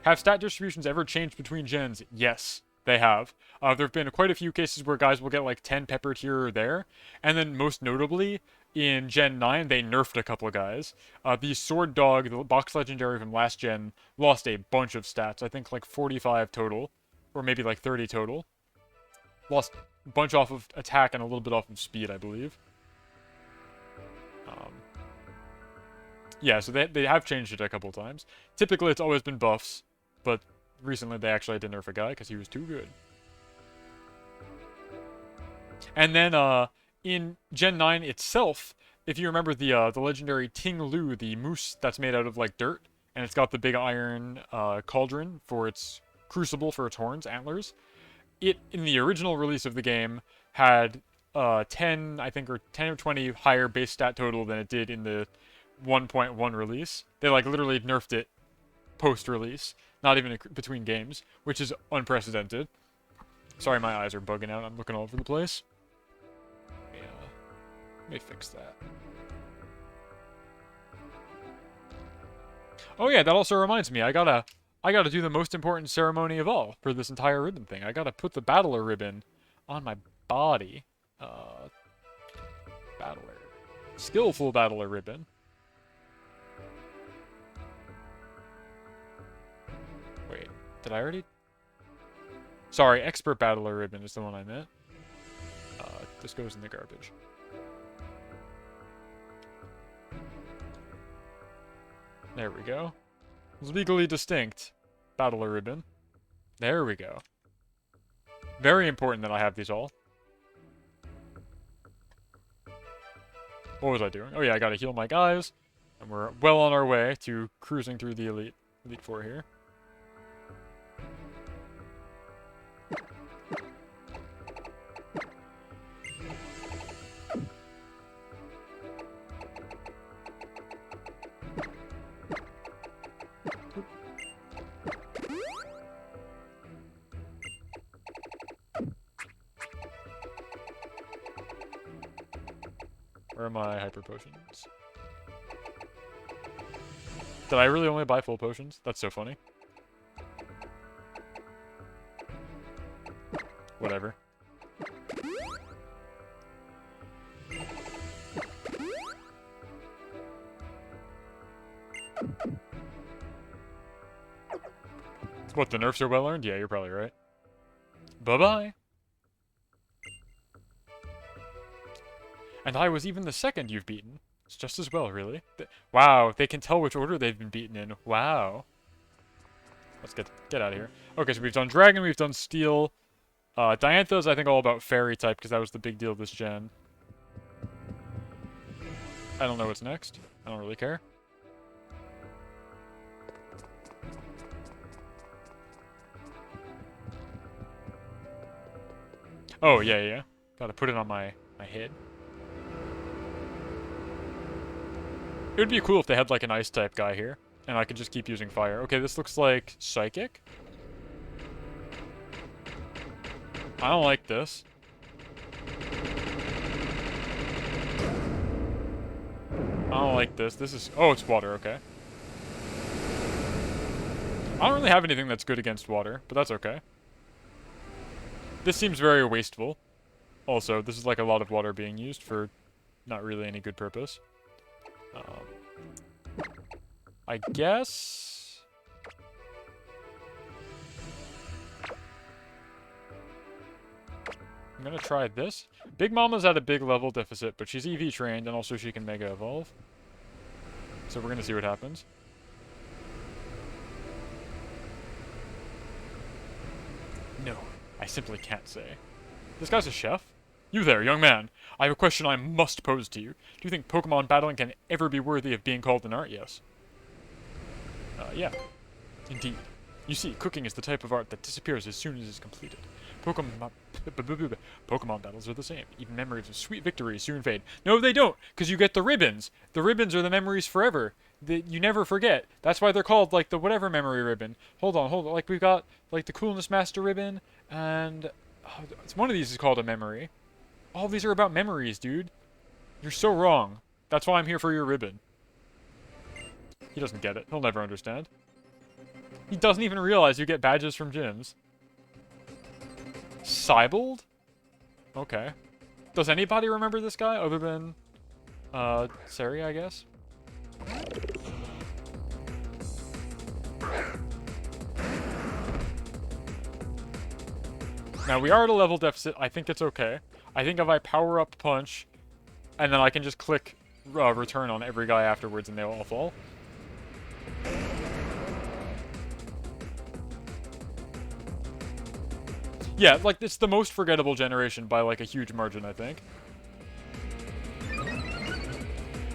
Have stat distributions ever changed between gens? Yes, they have. There have been quite a few cases where guys will get like 10 peppered here or there. And then most notably, in Gen 9, they nerfed a couple of guys. The Sword Dog, the box legendary from last gen, lost a bunch of stats. I think like 45 total. Or maybe like 30 total. Lost a bunch off of attack and a little bit off of speed, I believe. Yeah, so they have changed it a couple times. Typically, it's always been buffs, but recently they actually had to nerf a guy because he was too good. And then in Gen 9 itself, if you remember the legendary Ting Lu, the moose that's made out of like dirt, and it's got the big iron cauldron for its crucible for its horns, antlers. It in the original release of the game had 10, I think, or 10 or 20 higher base stat total than it did in the 1.1 release. They like literally nerfed it post-release, not even between games, which is unprecedented. Sorry, my eyes are bugging out. I'm looking all over the place. Yeah, let me fix that. Oh yeah, that also reminds me. I gotta do the most important ceremony of all for this entire ribbon thing. I gotta put the battler ribbon on my body. Battler, skillful battler ribbon. Wait, did I already? Sorry, expert battler ribbon is the one I meant. This goes in the garbage. There we go. Legally distinct battler ribbon. There we go. Very important that I have these all. What was I doing? Oh yeah, I gotta heal my guys. And we're well on our way to cruising through the Elite Four here. Where are my hyper potions? Did I really only buy full potions? That's so funny. Whatever. What, the nerfs are well earned? Yeah, you're probably right. Bye-bye. And I was even the second you've beaten. It's just as well, really. Wow, they can tell which order they've been beaten in. Wow. Let's get out of here. Okay, so we've done Dragon, we've done Steel. Diantha's, I think, all about Fairy type, because that was the big deal this gen. I don't know what's next. I don't really care. Oh, yeah. Gotta put it on my head. It would be cool if they had, like, an Ice-type guy here, and I could just keep using Fire. Okay, this looks like Psychic. I don't like this. I don't like this. This is... Oh, it's water, okay. I don't really have anything that's good against water, but that's okay. This seems very wasteful. Also, this is like a lot of water being used for not really any good purpose. I guess... I'm gonna try this. Big Mama's at a big level deficit, but she's EV trained, and also she can Mega Evolve. So we're gonna see what happens. No, I simply can't say. This guy's a chef? You there, young man. I have a question I must pose to you. Do you think Pokemon battling can ever be worthy of being called an art? Yes. Yeah. Indeed. You see, cooking is the type of art that disappears as soon as it's completed. Pokemon battles are the same. Even memories of sweet victories soon fade. No, they don't, because you get the ribbons. The ribbons are the memories forever. You never forget. That's why they're called, like, the whatever memory ribbon. Hold on. Like, we've got, like, the Coolness Master ribbon, and... one of these is called a memory. All these are about memories, dude. You're so wrong. That's why I'm here for your ribbon. He doesn't get it. He'll never understand. He doesn't even realize you get badges from gyms. Cybold? Okay. Does anybody remember this guy other than, Sari, I guess? Now, we are at a level deficit. I think it's okay. I think if I power up Punch, and then I can just click return on every guy afterwards and they'll all fall. Yeah, like, it's the most forgettable generation by, like, a huge margin, I think.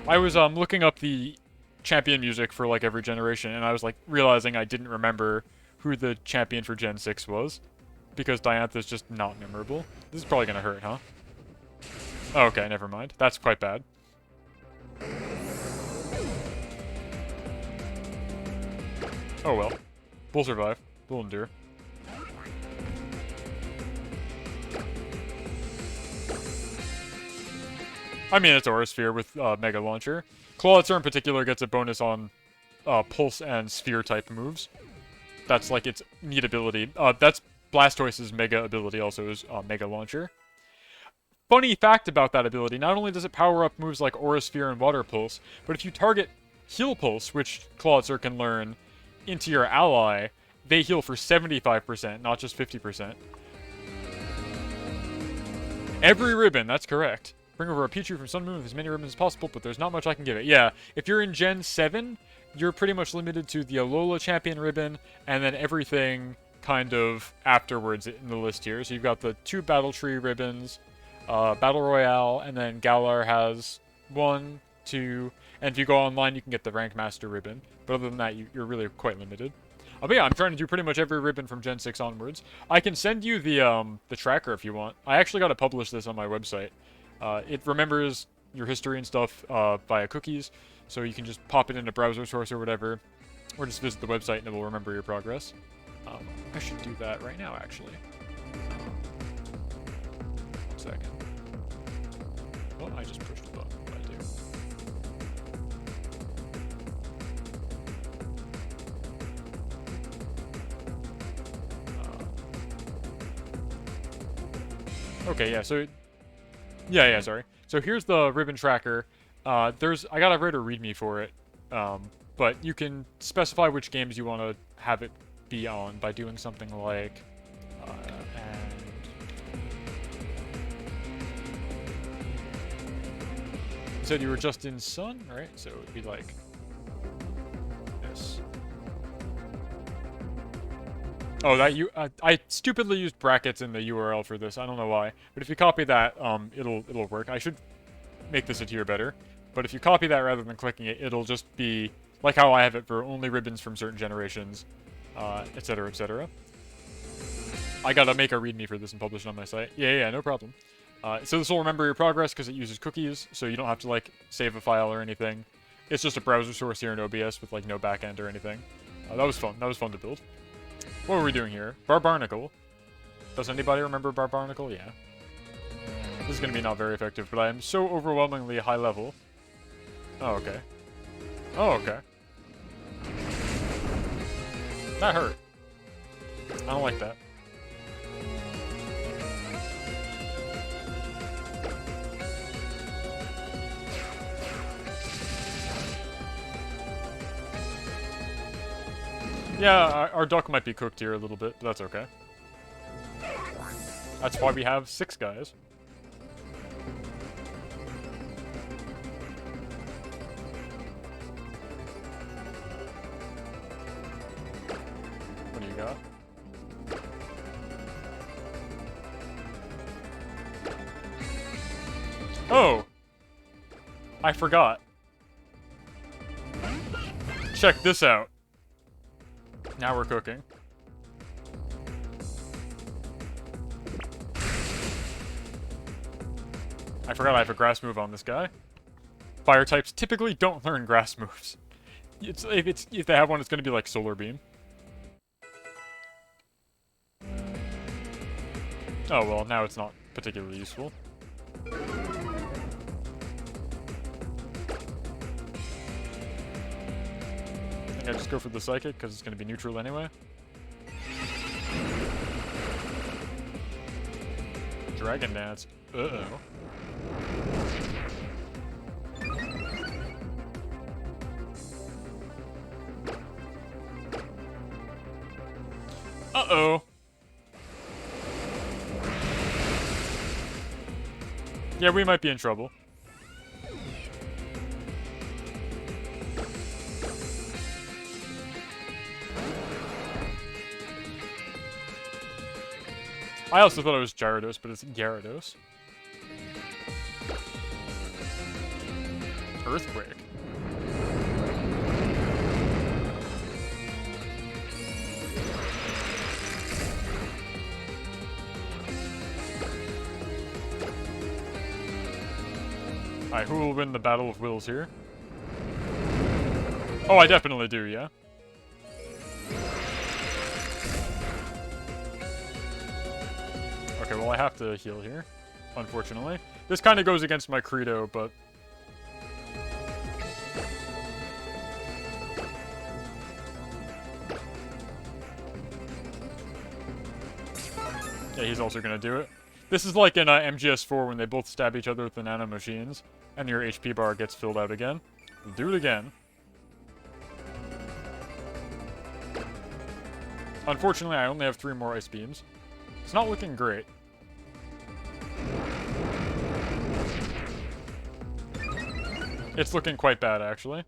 I was, looking up the champion music for, like, every generation, and I was, like, realizing I didn't remember who the champion for Gen 6 was. Because Diantha's just not memorable. This is probably gonna hurt, huh? Oh, okay, never mind. That's quite bad. Oh well. We'll survive. We'll endure. I mean, it's Aura Sphere with Mega Launcher. Clawitzer in particular gets a bonus on Pulse and Sphere type moves. That's like its neat ability. That's Blastoise's Mega ability also is Mega Launcher. Funny fact about that ability, not only does it power up moves like Aura Sphere and Water Pulse, but if you target Heal Pulse, which Clawitzer can learn, into your ally, they heal for 75%, not just 50%. Every ribbon, that's correct. Bring over a Pichu from Sun Moon with as many ribbons as possible, but there's not much I can give it. Yeah, if you're in Gen 7, you're pretty much limited to the Alola Champion ribbon, and then everything kind of afterwards in the list here. So you've got the 2 Battle Tree ribbons, Battle Royale, and then Galar has 1, 2, and if you go online, you can get the Rank Master ribbon. But other than that, you're really quite limited. But yeah, I'm trying to do pretty much every ribbon from Gen 6 onwards. I can send you the tracker if you want. I actually got to publish this on my website. It remembers your history and stuff via cookies, so you can just pop it in a browser source or whatever, or just visit the website and it will remember your progress. I should do that right now, actually. 1 second. Oh, I just pushed a button. What did I do? Okay, yeah, so... Yeah, sorry. So here's the ribbon tracker. I gotta write a readme for it, but you can specify which games you want to have it be on by doing something like, said you were just in Sun, right? So it would be like this. Oh, that I stupidly used brackets in the URL for this. I don't know why, but if you copy that, it'll work. I should make this a tier better, but if you copy that rather than clicking it, it'll just be like how I have it for only ribbons from certain generations, etc., etc. I gotta make a README for this and publish it on my site. Yeah, no problem. So this will remember your progress because it uses cookies, so you don't have to like save a file or anything. It's just a browser source here in OBS with like no backend or anything. That was fun. That was fun to build. What were we doing here? Barbarnacle. Does anybody remember Barbarnacle? Yeah. This is gonna be not very effective, but I am so overwhelmingly high level. Oh, okay. Oh, okay. That hurt. I don't like that. Yeah, our duck might be cooked here a little bit, but that's okay. That's why we have 6 guys. What do you got? Oh! I forgot. Check this out. Now we're cooking. I forgot I have a grass move on this guy. Fire types typically don't learn grass moves. If they have one, it's going to be like Solar Beam. Oh well, now it's not particularly useful. I just go for the Psychic, because it's going to be neutral anyway. Dragon Dance. Uh-oh. Uh-oh. Yeah, we might be in trouble. I also thought it was Gyarados, but it's Gyarados. Earthquake. Alright, who will win the Battle of Wills here? Oh, I definitely do, yeah. Okay, well I have to heal here, unfortunately. This kind of goes against my credo, but... yeah, he's also gonna do it. This is like in MGS4 when they both stab each other with the nano machines, and your HP bar gets filled out again. We'll do it again. Unfortunately, I only have 3 more Ice Beams. It's not looking great. It's looking quite bad, actually.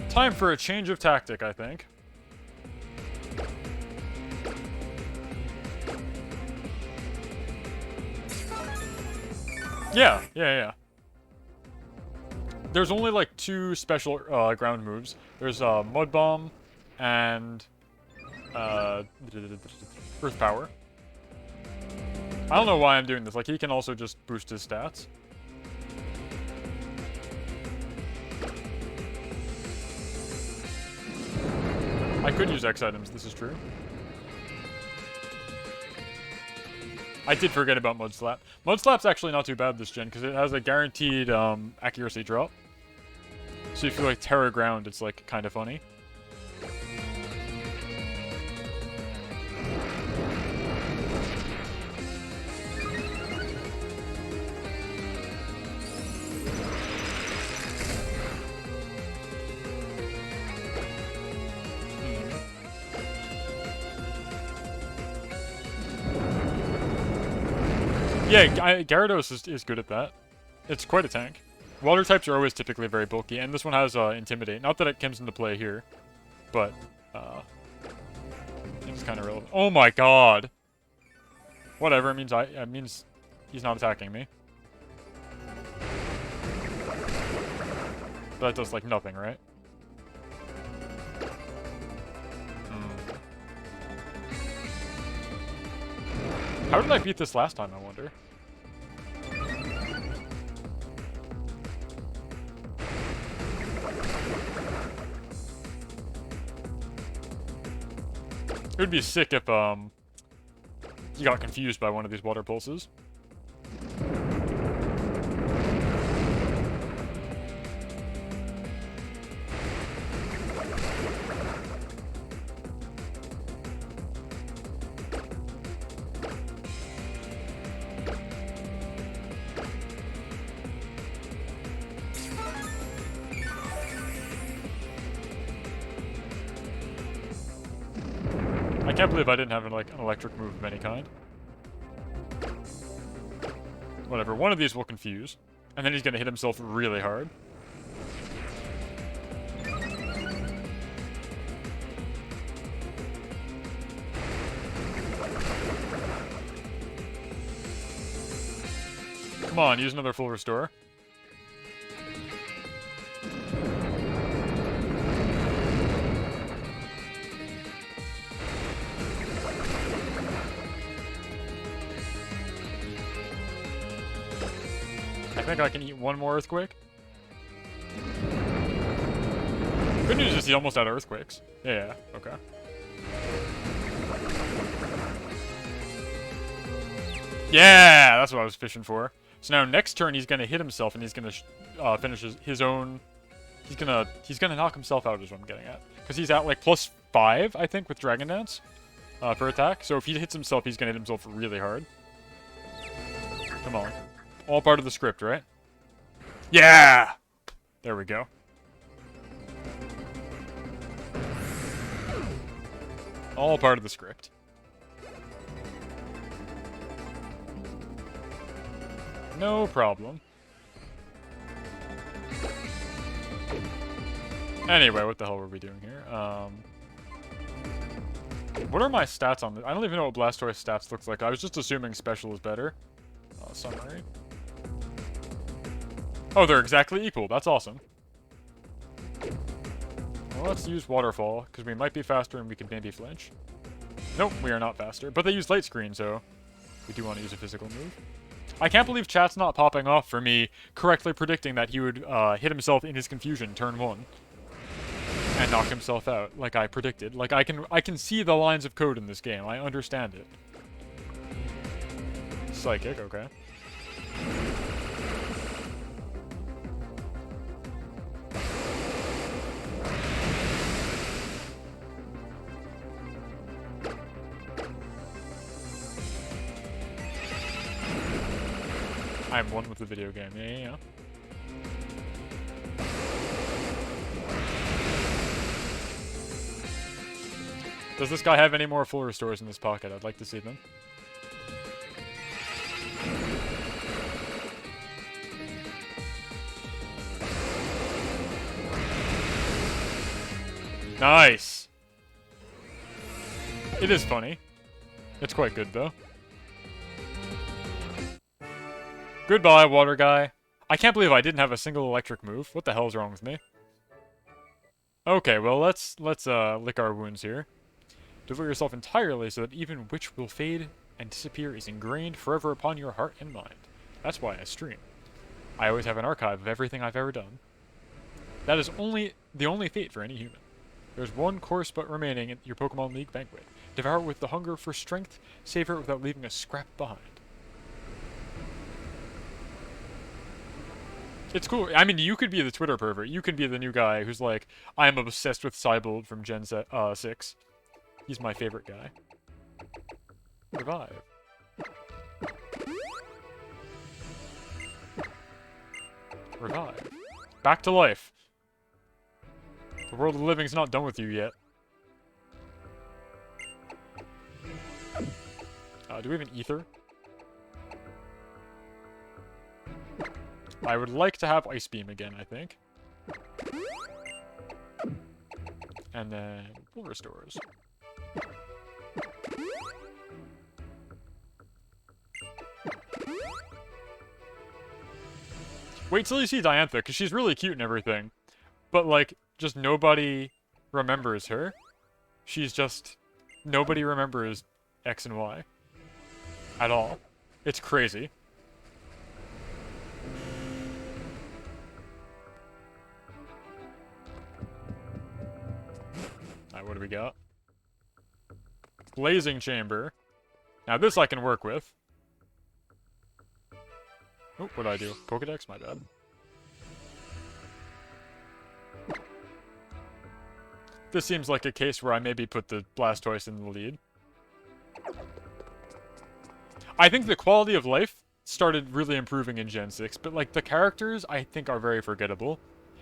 Time for a change of tactic, I think. Yeah. There's only like 2 special ground moves. There's Mud Bomb and Earth Power. I don't know why I'm doing this. Like, he can also just boost his stats. I could use X items, this is true. I did forget about Mud Slap. Mud Slap's actually not too bad this gen, because it has a guaranteed accuracy drop. So if you like Terra Ground, it's like kind of funny. Yeah, Gyarados is good at that. It's quite a tank. Water types are always typically very bulky, and this one has Intimidate. Not that it comes into play here, but it's kind of relevant. Oh my god! Whatever, it means he's not attacking me. But that does, like, nothing, right? How did I beat this last time, I wonder? It would be sick if, you got confused by one of these water pulses. I can't believe I didn't have an electric move of any kind. Whatever, one of these will confuse. And then he's gonna hit himself really hard. Come on, use another full restore. I think I can eat one more Earthquake. Good news is he almost had Earthquakes. Yeah, okay. Yeah, that's what I was fishing for. So now next turn he's gonna hit himself and he's gonna finish his own. He's gonna knock himself out is what I'm getting at, because he's at like +5 I think with Dragon Dance for attack. So if he hits himself, he's gonna hit himself really hard. Come on. All part of the script, right? Yeah! There we go. All part of the script. No problem. Anyway, what the hell were we doing here? What are my stats on this? I don't even know what Blastoise stats looks like. I was just assuming special is better. Summary. Oh, they're exactly equal. That's awesome. Well, let's use Waterfall, because we might be faster and we could maybe flinch. Nope, we are not faster. But they use Light Screen, so we do want to use a physical move. I can't believe chat's not popping off for me correctly predicting that he would hit himself in his confusion turn 1 and knock himself out, like I predicted. Like, I can see the lines of code in this game. I understand it. Psychic, okay. I'm one with the video game. Yeah. Does this guy have any more full restores in his pocket? I'd like to see them. Nice! It is funny. It's quite good, though. Goodbye, water guy. I can't believe I didn't have a single electric move. What the hell is wrong with me? Okay, well, let's lick our wounds here. Devote yourself entirely so that even which will fade and disappear is ingrained forever upon your heart and mind. That's why I stream. I always have an archive of everything I've ever done. That is the only fate for any human. There's one course but remaining in your Pokemon League banquet. Devour it with the hunger for strength, savor it without leaving a scrap behind. It's cool. I mean, you could be the Twitter pervert. You could be the new guy who's like, I'm obsessed with Cybolt from Gen 6. He's my favorite guy. Revive. Revive. Back to life. The world of the living's not done with you yet. Do we have an ether? I would like to have Ice Beam again, I think. And then Full Restores. Wait till you see Diantha, because she's really cute and everything. But, like, just nobody remembers her. She's just... Nobody remembers X and Y. At all. It's crazy. Alright, what do we got? Blazing Chamber. Now this I can work with. Oh, what did I do? Pokedex? My bad. This seems like a case where I maybe put the Blastoise in the lead. I think the quality of life started really improving in Gen 6, but like the characters I think are very forgettable.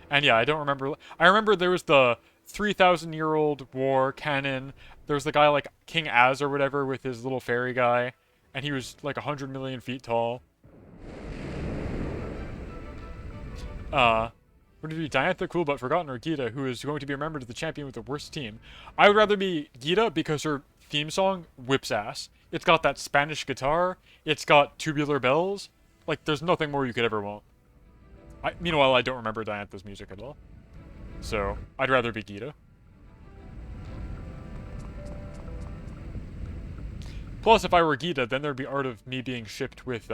And yeah, I don't remember. I remember there was the 3,000-year-old war canon. There was the guy like King Az or whatever with his little fairy guy, and he was like 100 million feet tall. Would it be Diantha, Cool But Forgotten, or Gita, who is going to be remembered as the champion with the worst team? I would rather be Gita because her theme song whips ass. It's got that Spanish guitar. It's got tubular bells. Like, there's nothing more you could ever want. Meanwhile, I don't remember Diantha's music at all. So, I'd rather be Gita. Plus, if I were Gita, then there'd be art of me being shipped with,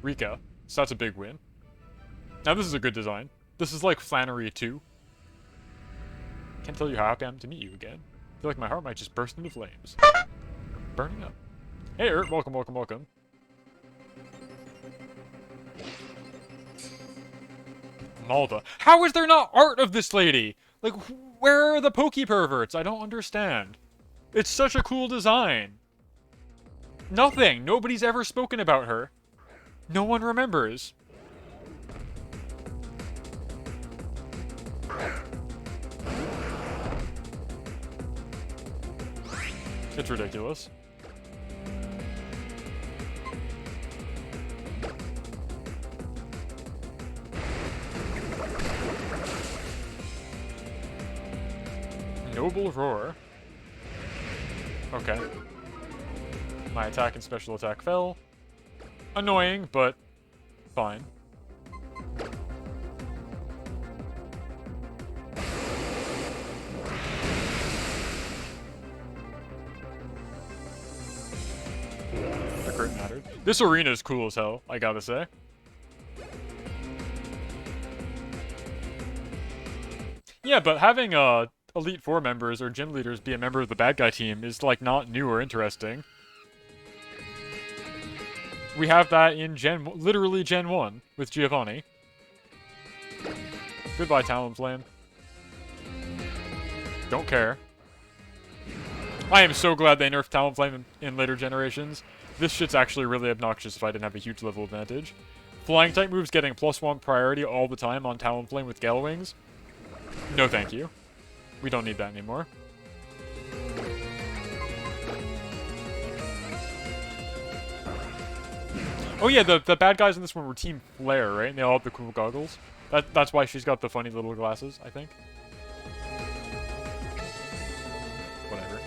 Rika. So that's a big win. Now, this is a good design. This is like Flannery 2. Can't tell you how happy I am to meet you again. I feel like my heart might just burst into flames. Burning up. Hey, Ert, welcome, welcome, welcome. Malda. How is there not art of this lady? Like, where are the Poke-perverts? I don't understand. It's such a cool design. Nothing. Nobody's ever spoken about her. No one remembers. It's ridiculous. Noble Roar. Okay. My attack and special attack fell. Annoying, but fine. The crit mattered. This arena is cool as hell, I gotta say. Yeah, but having Elite Four members or gym leaders be a member of the bad guy team is like not new or interesting. We have that in literally Gen 1 with Giovanni. Goodbye, Talonflame. Don't care. I am so glad they nerfed Talonflame in later generations. This shit's actually really obnoxious if I didn't have a huge level advantage. Flying type moves getting +1 priority all the time on Talonflame with Gale Wings. No thank you. We don't need that anymore. Oh yeah, the bad guys in this one were Team Flare, right? And they all have the cool goggles. That's why she's got the funny little glasses, I think. Whatever.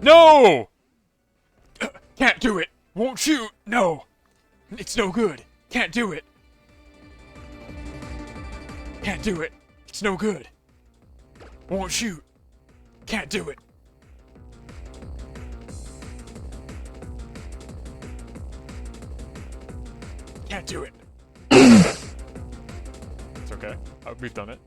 No! Can't do it! Won't shoot! No! It's no good! Can't do it! Can't do it! It's no good! Won't shoot! Can't do it! Can't do it! It's okay. We've done it.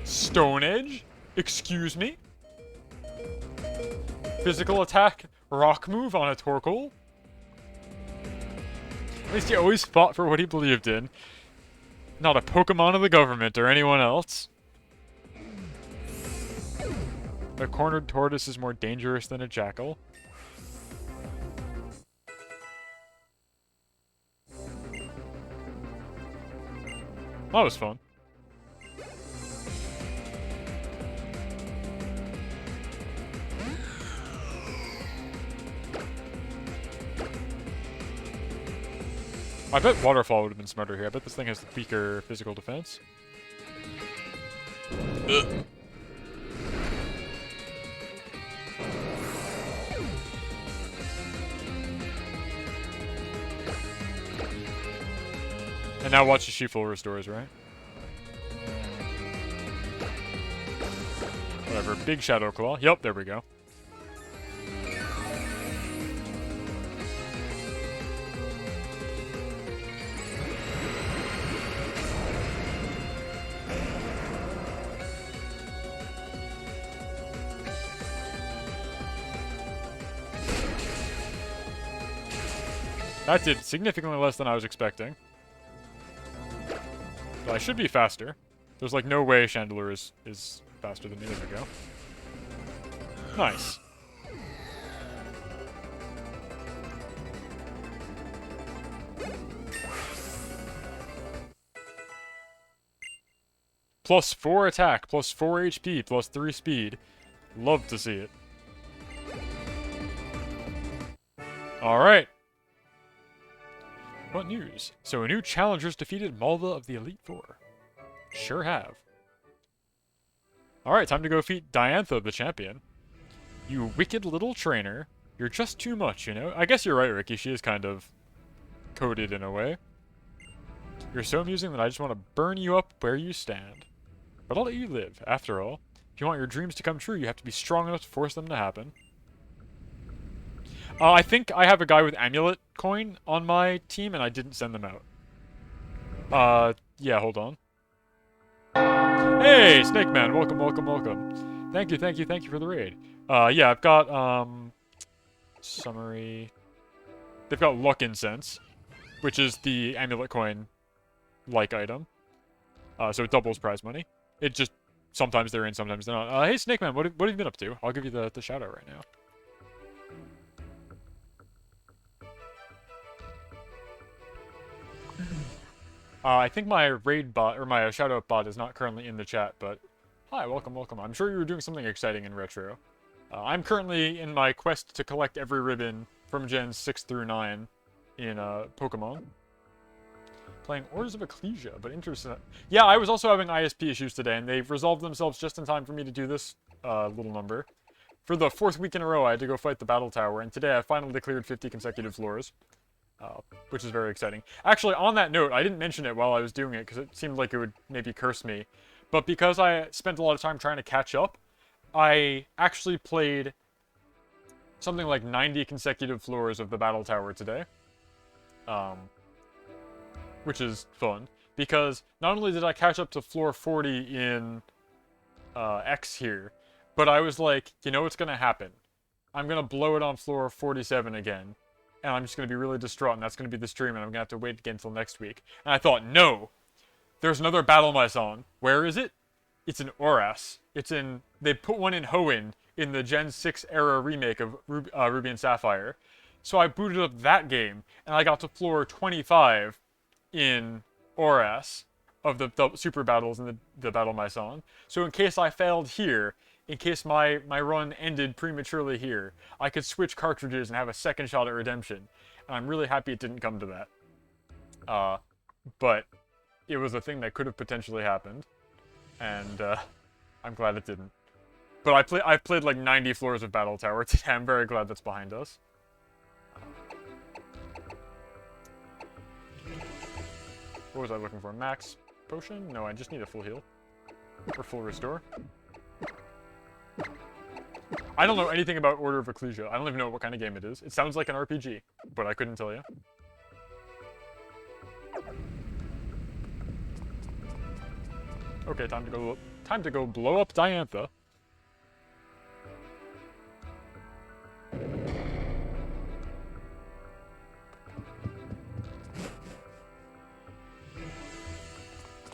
Stone Edge? Excuse me? Physical attack, rock move on a Torkoal? At least he always fought for what he believed in. Not a Pokemon of the government or anyone else. A cornered tortoise is more dangerous than a jackal. That was fun. I bet Waterfall would have been smarter here. I bet this thing has weaker physical defense. Ugh. And now watch the she full restores, right? Whatever, big Shadow Claw. Yep, there we go. That did significantly less than I was expecting. But I should be faster. There's like no way Chandelier is faster than me. There we go. Nice. Plus 4 attack, plus 4 HP, plus 3 speed. Love to see it. Alright. What news? So a new challenger's defeated Malva of the Elite Four. Sure have. Alright, time to go defeat Diantha, the champion. You wicked little trainer. You're just too much, you know? I guess you're right, Ricky. She is kind of coded in a way. You're so amusing that I just want to burn you up where you stand. But I'll let you live. After all, if you want your dreams to come true, you have to be strong enough to force them to happen. I think I have a guy with Amulet coin on my team, and I didn't send them out. Yeah, hold on. Hey, Snake Man, welcome, welcome, welcome. Thank you for the raid. Yeah, I've got, summary. They've got Luck Incense, which is the Amulet coin-like item. So it doubles prize money. It just, sometimes they're in, sometimes they're not. Hey, Snake Man, what have you been up to? I'll give you the shout-out right now. I think my raid bot, or my shoutout bot is not currently in the chat, but hi, welcome, welcome. I'm sure you were doing something exciting in Retro. I'm currently in my quest to collect every ribbon from Gens 6 through 9 in Pokemon. Playing Orders of Ecclesia, but interesting. Yeah, I was also having ISP issues today, and they've resolved themselves just in time for me to do this little number. For the 4th week in a row, I had to go fight the Battle Tower, and today I finally cleared 50 consecutive floors. Which is very exciting. Actually, on that note, I didn't mention it while I was doing it because it seemed like it would maybe curse me. But because I spent a lot of time trying to catch up, I actually played something like 90 consecutive floors of the Battle Tower today. Which is fun. Because not only did I catch up to floor 40 in X here, but I was like, you know what's going to happen? I'm going to blow it on floor 47 again. And I'm just going to be really distraught, and that's going to be the stream, and I'm going to have to wait again until next week. And I thought, no! There's another Battle Maison. Where is it? It's in Oras. It's in... They put one in Hoenn in the Gen 6 era remake of Ruby and Sapphire. So I booted up that game, and I got to floor 25 in Oras of the super battles in the Battle Maison. So in case I failed here... In case my run ended prematurely here, I could switch cartridges and have a second shot at redemption. And I'm really happy it didn't come to that. But it was a thing that could have potentially happened. And I'm glad it didn't. But I've played like 90 floors of Battle Tower today. I'm very glad that's behind us. What was I looking for? Max potion? No, I just need a full heal. Or full restore. I don't know anything about Order of Ecclesia. I don't even know what kind of game it is. It sounds like an RPG, but I couldn't tell you. Okay, time to go blow up Diantha.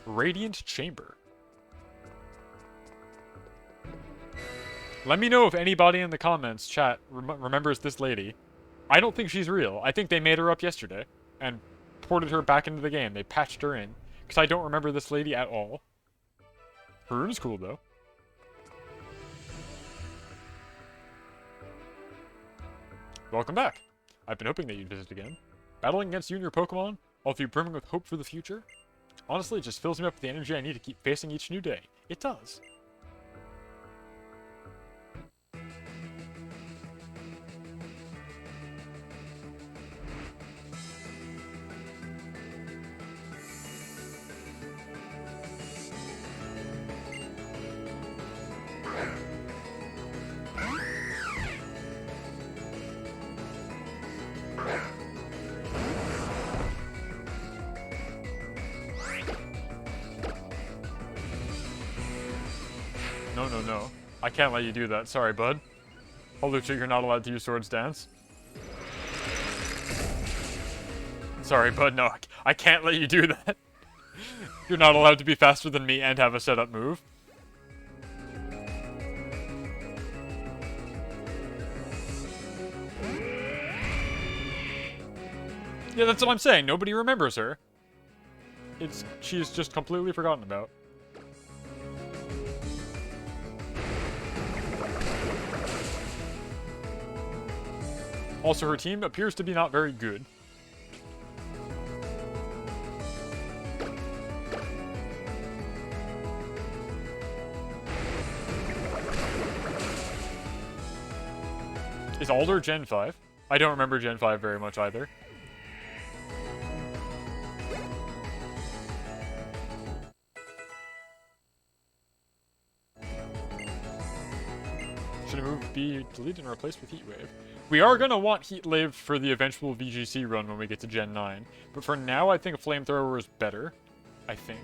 Radiant Chamber. Let me know if anybody in the comments, chat, remembers this lady. I don't think she's real. I think they made her up yesterday and ported her back into the game. They patched her in. Because I don't remember this lady at all. Her room is cool, though. Welcome back. I've been hoping that you'd visit again. Battling against you and your Pokemon, all of you brimming with hope for the future. Honestly, it just fills me up with the energy I need to keep facing each new day. It does. No. I can't let you do that. Sorry, bud. Holucha, you're not allowed to use Swords Dance. Sorry, bud. No, I can't let you do that. You're not allowed to be faster than me and have a setup move. Yeah, that's what I'm saying. Nobody remembers her. She's just completely forgotten about. Also, her team appears to be not very good. Is Alder Gen 5? I don't remember Gen 5 very much either. Should a move be deleted and replaced with Heat Wave? We are going to want Heat Wave for the eventual VGC run when we get to Gen 9. But for now, I think Flamethrower is better. I think.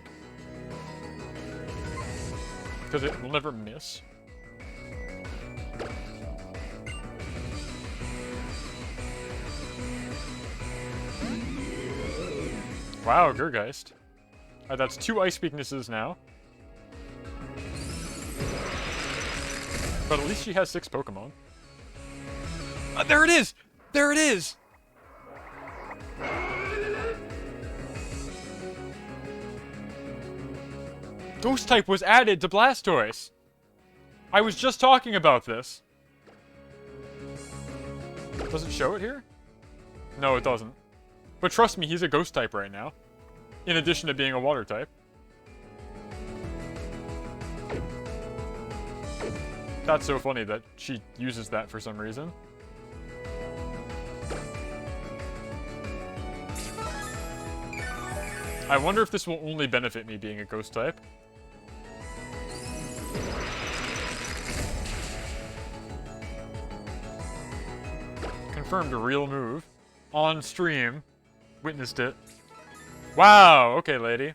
Because it will never miss. Wow, Gurgeist. That's 2 ice weaknesses now. But at least she has 6 Pokemon. There it is! There it is! Ghost type was added to Blastoise! I was just talking about this. Does it show it here? No, it doesn't. But trust me, he's a Ghost type right now. In addition to being a Water type. That's so funny that she uses that for some reason. I wonder if this will only benefit me being a Ghost type. Confirmed a real move. On stream. Witnessed it. Wow, okay, lady.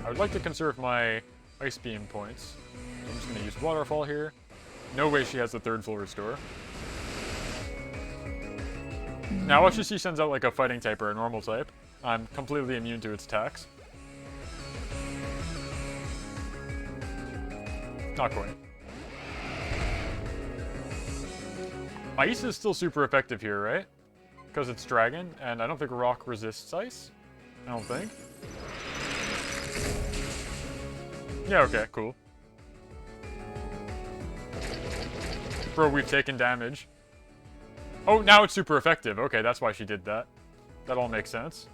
I would like to conserve my Ice Beam points. I'm just going to use Waterfall here. No way she has the 3rd full restore. Now watch as she sends out like a Fighting type or a Normal type. I'm completely immune to its attacks. Not quite. Ice is still super effective here, right? Because it's Dragon, and I don't think Rock resists Ice. I don't think. Yeah, okay, cool. Bro, we've taken damage. Oh, now it's super effective. Okay, that's why she did that. That all makes sense.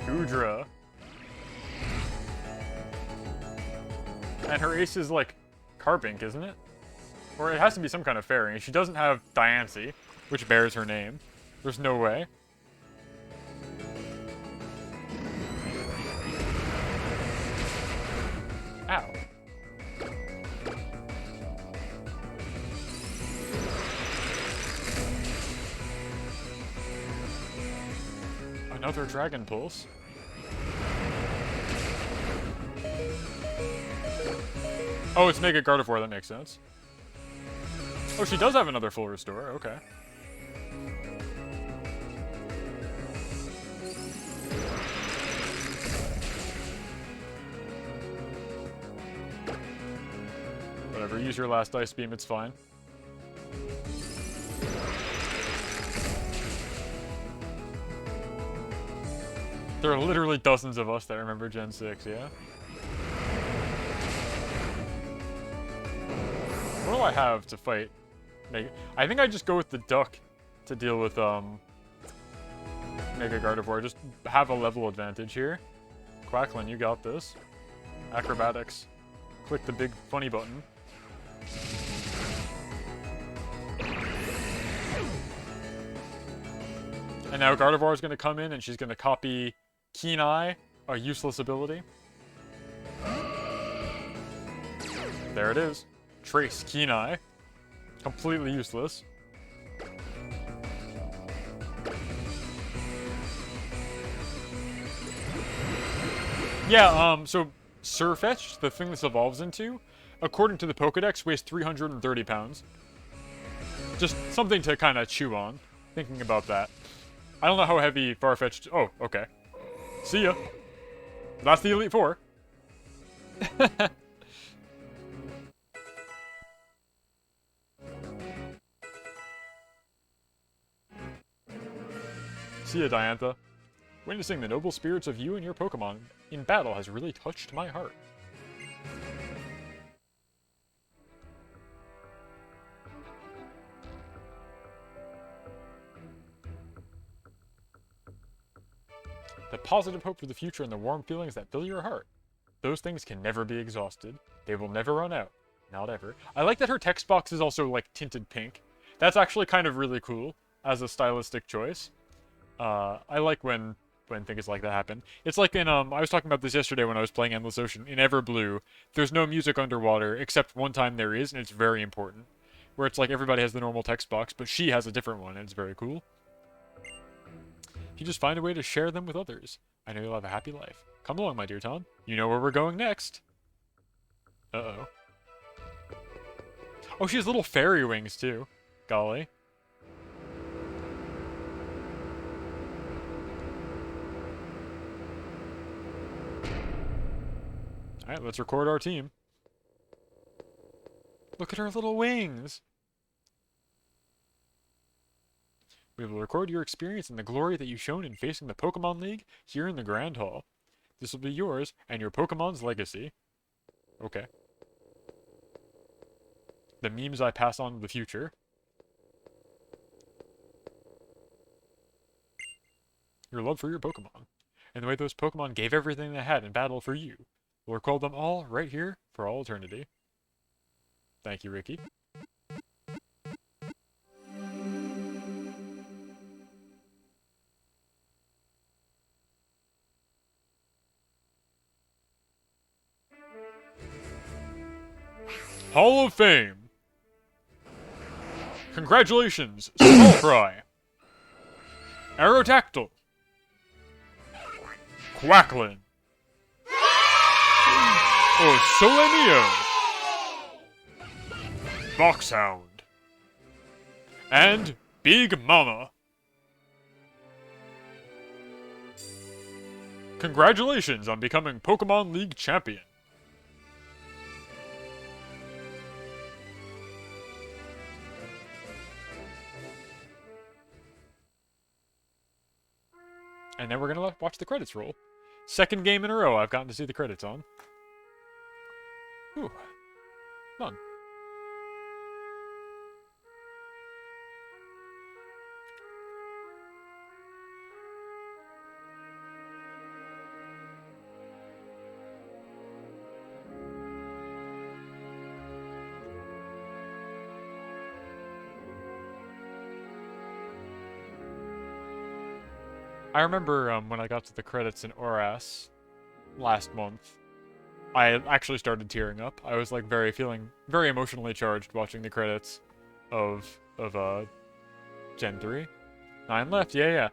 Goodra. And her ace is like Carbink, isn't it? Or it has to be some kind of fairy. She doesn't have Diancie, which bears her name. There's no way. Ow. Another Dragon Pulse. Oh, it's Mega Gardevoir, that makes sense. Oh, she does have another full restore. Okay. Whatever, use your last Ice Beam, it's fine. There are literally dozens of us that remember Gen 6, yeah? What do I have to fight? I think I just go with the Duck to deal with, Mega Gardevoir. Just have a level advantage here. Quacklin, you got this. Acrobatics. Click the big funny button. And now Gardevoir is going to come in and she's going to copy Keen Eye, a useless ability. There it is. Trace Keen Eye. Completely useless. Yeah, so Surfetch, the thing this evolves into, according to the Pokedex, weighs 330 pounds. Just something to kind of chew on, thinking about that. I don't know how heavy Farfetch'd... Oh, okay. See ya. That's the Elite Four. See ya, Diantha. Witnessing the noble spirits of you and your Pokemon in battle has really touched my heart. The positive hope for the future and the warm feelings that fill your heart. Those things can never be exhausted. They will never run out. Not ever. I like that her text box is also, like, tinted pink. That's actually kind of really cool as a stylistic choice. I like when things like that happen. It's like in, I was talking about this yesterday when I was playing Endless Ocean. In Everblue, there's no music underwater, except one time there is, and it's very important. Where it's like everybody has the normal text box, but she has a different one, and it's very cool. You just find a way to share them with others. I know you'll have a happy life. Come along, my dear Tom. You know where we're going next. Uh-oh. Oh, she has little fairy wings, too. Golly. Alright, let's record our team. Look at her little wings! We will record your experience and the glory that you've shown in facing the Pokemon League here in the Grand Hall. This will be yours and your Pokemon's legacy. Okay. The memes I pass on to the future. Your love for your Pokemon. And the way those Pokemon gave everything they had in battle for you. We'll record them all right here for all eternity. Thank you, Ricky. Hall of Fame. Congratulations, Smallfry. Aerodactyl. Quacklin. Solenio. Foxhound. And Big Mama. Congratulations on becoming Pokemon League champion. And then we're gonna watch the credits roll. Second game in a row I've gotten to see the credits on. Ooh. Fun. I remember when I got to the credits in ORAS last month, I actually started tearing up. I was like feeling very emotionally charged watching the credits of Gen 3. 9 left, yeah.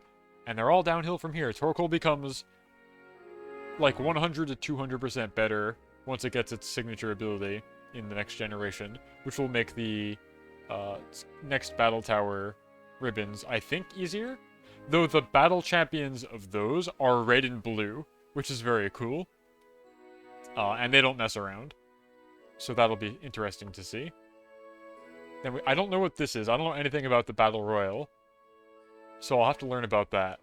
And they're all downhill from here. Torkoal becomes like 100 to 200% better once it gets its signature ability in the next generation, which will make the next battle tower ribbons, I think, easier. Though the battle champions of those are red and blue, which is very cool. And they don't mess around. So that'll be interesting to see. Then I don't know what this is. I don't know anything about the Battle Royal. So I'll have to learn about that.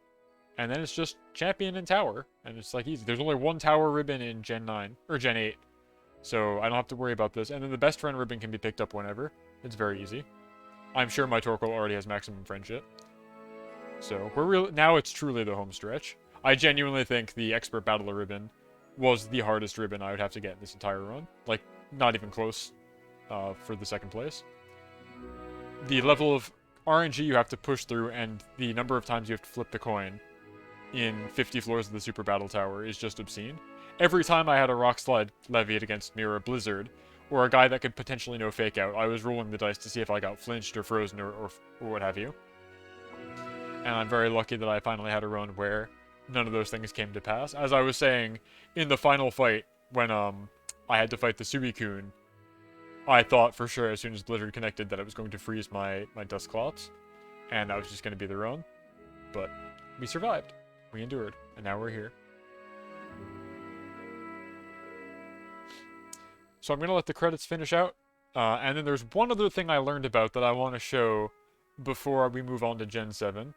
And then it's just champion and tower. And it's like easy. There's only one tower ribbon in Gen 9. Or Gen 8. So I don't have to worry about this. And then the best friend ribbon can be picked up whenever. It's very easy. I'm sure my Torkoal already has maximum friendship. So now it's truly the home stretch. I genuinely think the Expert Battler ribbon was the hardest ribbon I would have to get in this entire run. Like, not even close for the second place. The level of RNG you have to push through and the number of times you have to flip the coin in 50 floors of the Super Battle Tower is just obscene. Every time I had a Rock Slide levied against me or a Blizzard, or a guy that could potentially no fake out, I was rolling the dice to see if I got flinched or frozen or what have you. And I'm very lucky that I finally had a run where none of those things came to pass. As I was saying, in the final fight, when I had to fight the Suicune, I thought for sure as soon as Blizzard connected that it was going to freeze my Dusclops, and that was just going to be the run. But we survived. We endured, and now we're here. So I'm going to let the credits finish out, and then there's one other thing I learned about that I want to show before we move on to Gen 7.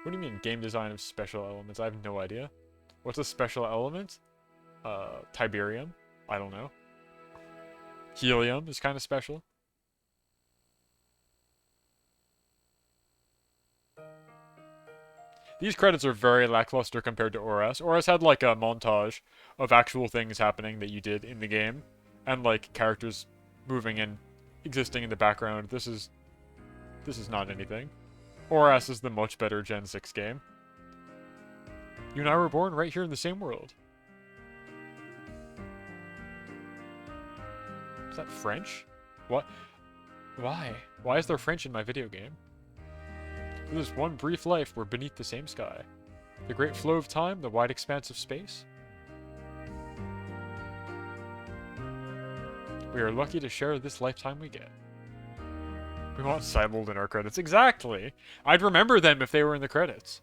What do you mean, game design of special elements? I have no idea. What's a special element? Tiberium? I don't know. Helium is kind of special. These credits are very lackluster compared to ORAS. ORAS had like a montage of actual things happening that you did in the game, and like characters moving and existing in the background. This is not anything. ORAS is the much better Gen 6 game. You and I were born right here in the same world. Is that French? What? Why? Why is there French in my video game? For this one brief life, we're beneath the same sky. The great flow of time, the wide expanse of space. We are lucky to share this lifetime we get. We want Cybold in our credits. Exactly! I'd remember them if they were in the credits.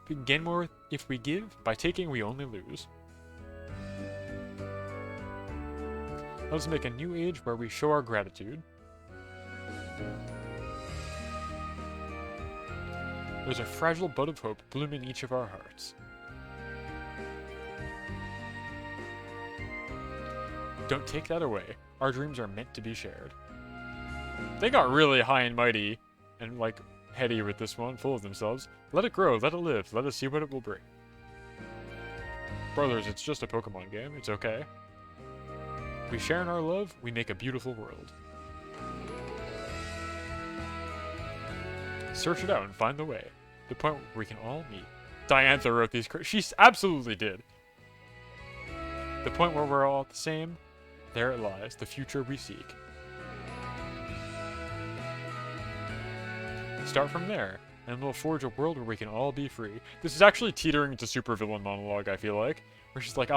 We can gain more if we give. By taking, we only lose. Let us make a new age where we show our gratitude. There's a fragile bud of hope blooming in each of our hearts. Don't take that away. Our dreams are meant to be shared. They got really high and mighty and, like, heady with this one, full of themselves. Let it grow, let it live, let us see what it will bring. Brothers, it's just a Pokemon game, it's okay. We share in our love, we make a beautiful world. Search it out and find the way. The point where we can all meet. Diantha wrote these. She absolutely did. The point where we're all the same. There it lies, the future we seek. Start from there, and we'll forge a world where we can all be free. This is actually teetering into supervillain monologue, I feel like. Where she's like,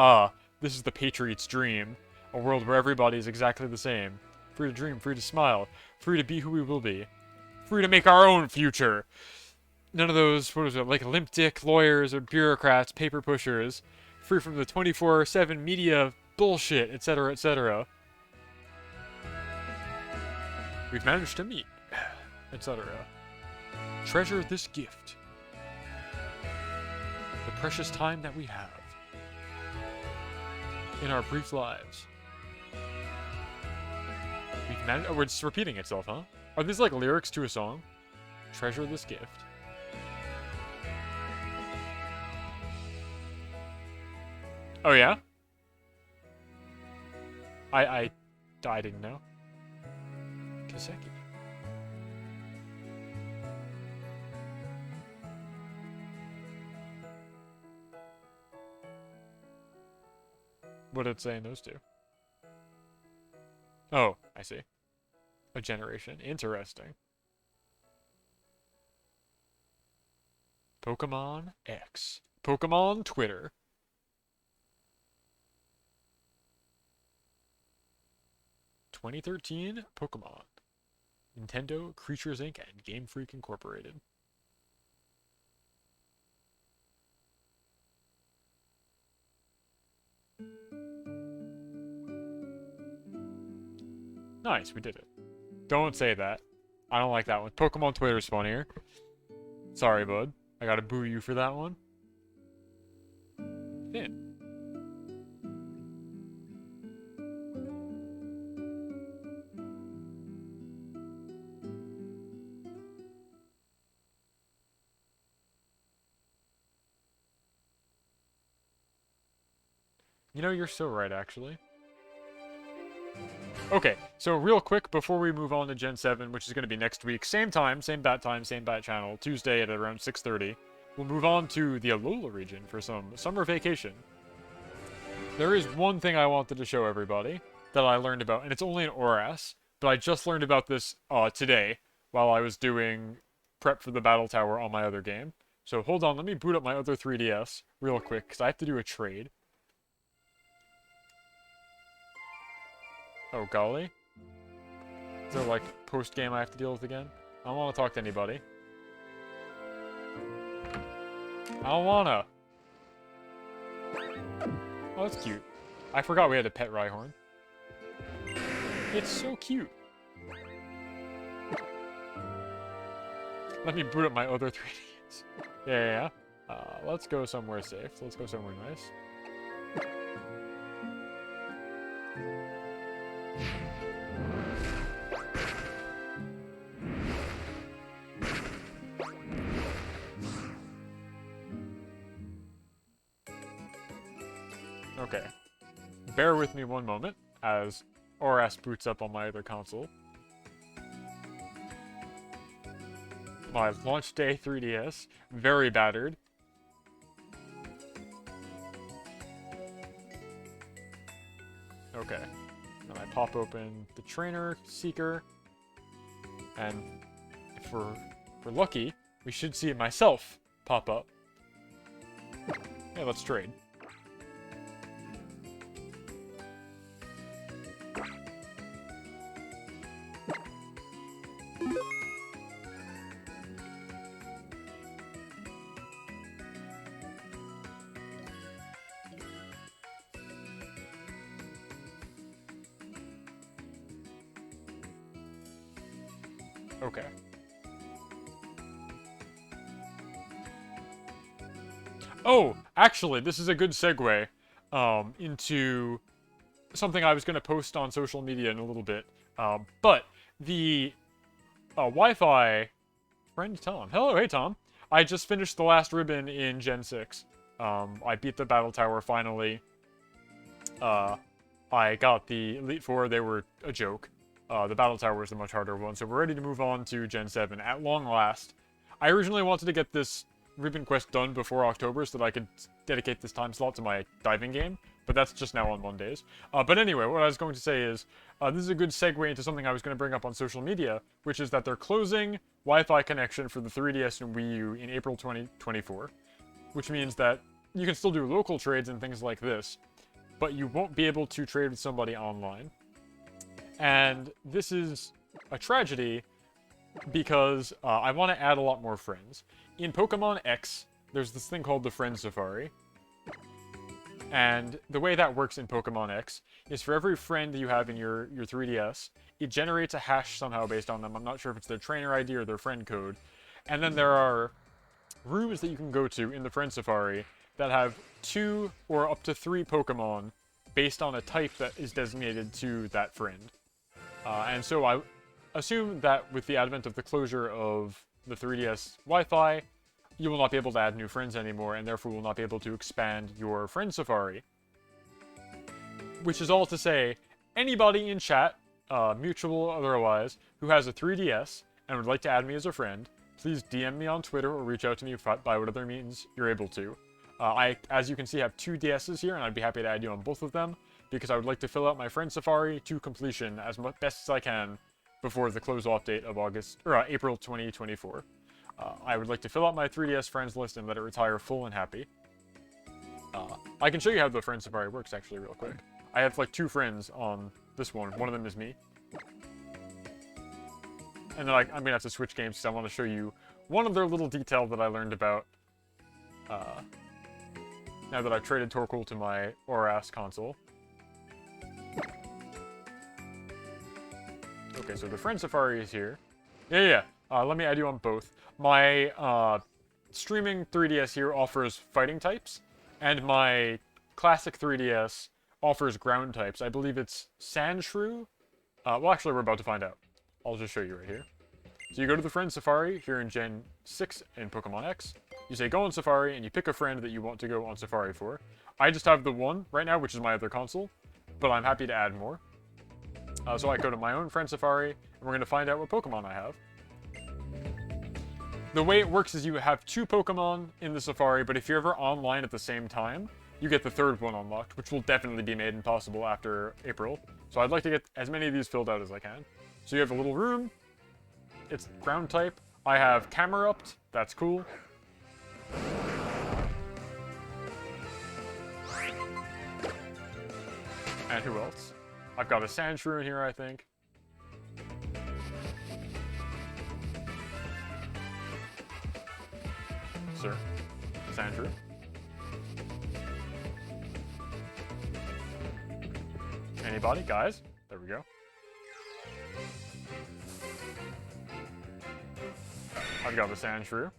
this is the Patriot's dream. A world where everybody is exactly the same. Free to dream, free to smile, free to be who we will be. Free to make our own future. None of those, what is it, like limp dick lawyers or bureaucrats, paper pushers. Free from the 24/7 media bullshit, etc., etc. We've managed to meet, etc. Treasure this gift. The precious time that we have. In our brief lives. We've managed. Oh, it's repeating itself, huh? Are these like lyrics to a song? Treasure this gift. Oh yeah? I didn't know. Kaseki. What did it say in those two? Oh, I see. A generation. Interesting. Pokemon X. Pokemon Twitter. '13 Pokemon. Nintendo, Creatures Inc., and Game Freak Incorporated. Nice, we did it. Don't say that. I don't like that one. Pokemon Twitter's funnier. Sorry, bud. I gotta boo you for that one. Finn. You know, you're so right, actually. Okay, so real quick, before we move on to Gen 7, which is going to be next week, same time, same bat channel, Tuesday at around 6:30, we'll move on to the Alola region for some summer vacation. There is one thing I wanted to show everybody that I learned about, and it's only an ORAS, but I just learned about this today while I was doing prep for the Battle Tower on my other game. So hold on, let me boot up my other 3DS real quick, because I have to do a trade. Oh, golly. Is there, like, post-game I have to deal with again? I don't want to talk to anybody. I don't wanna. Oh, that's cute. I forgot we had a pet Rhyhorn. It's so cute. Let me boot up my other 3DS. Yeah. Let's go somewhere safe. Let's go somewhere nice. Okay. Bear with me one moment as ORAS boots up on my other console. My launch day 3DS, very battered. Okay. Then I pop open the Trainer Seeker, and if we're lucky, we should see it myself pop up. Yeah, let's trade. Okay. Oh, actually, this is a good segue into something I was going to post on social media in a little bit. But the Wi-Fi friend Tom. Hello, hey Tom. I just finished the last ribbon in Gen 6. I beat the Battle Tower finally. I got the Elite Four. They were a joke. The Battle Tower is the much harder one, so we're ready to move on to Gen 7 at long last. I originally wanted to get this ribbon quest done before October so that I could dedicate this time slot to my diving game, but that's just now on Mondays. But anyway, what I was going to say is, this is a good segue into something I was going to bring up on social media, which is that they're closing Wi-Fi connection for the 3DS and Wii U in April 2024, which means that you can still do local trades and things like this, but you won't be able to trade with somebody online. And this is a tragedy because I want to add a lot more friends. In Pokemon X, there's this thing called the Friend Safari. And the way that works in Pokemon X is for every friend you have in your 3DS, it generates a hash somehow based on them. I'm not sure if it's their trainer ID or their friend code. And then there are rooms that you can go to in the Friend Safari that have 2 or up to 3 Pokemon based on a type that is designated to that friend. And so I assume that with the advent of the closure of the 3DS Wi-Fi, you will not be able to add new friends anymore, and therefore will not be able to expand your Friend Safari. Which is all to say, anybody in chat, mutual or otherwise, who has a 3DS and would like to add me as a friend, please DM me on Twitter or reach out to me by whatever means you're able to. I, as you can see, have 2 DSs here, and I'd be happy to add you on both of them, because I would like to fill out my Friend Safari to completion as best as I can before the close-off date of April 2024. I would like to fill out my 3DS friends list and let it retire full and happy. I can show you how the Friend Safari works, actually, real quick. I have, like, 2 friends on this one. One of them is me. And then I'm going to have to switch games because I want to show you one other little detail that I learned about now that I've traded Torkoal to my Oras console. Okay, so the Friend Safari is here. Yeah. Let me add you on both. My streaming 3DS here offers fighting types, and my classic 3DS offers ground types. I believe it's Sandshrew. Well, actually, we're about to find out. I'll just show you right here. So you go to the Friend Safari here in Gen 6 in Pokemon X. You say go on Safari, and you pick a friend that you want to go on Safari for. I just have the one right now, which is my other console, but I'm happy to add more. So I go to my own Friend Safari, and we're going to find out what Pokemon I have. The way it works is you have 2 Pokemon in the Safari, but if you're ever online at the same time, you get the 3rd one unlocked, which will definitely be made impossible after April. So I'd like to get as many of these filled out as I can. So you have a little room. It's ground type. I have Camerupt. That's cool. And who else? I've got a Sandshrew in here, I think. Sir. Sandshrew. Anybody? Guys? There we go. I've got the Sandshrew.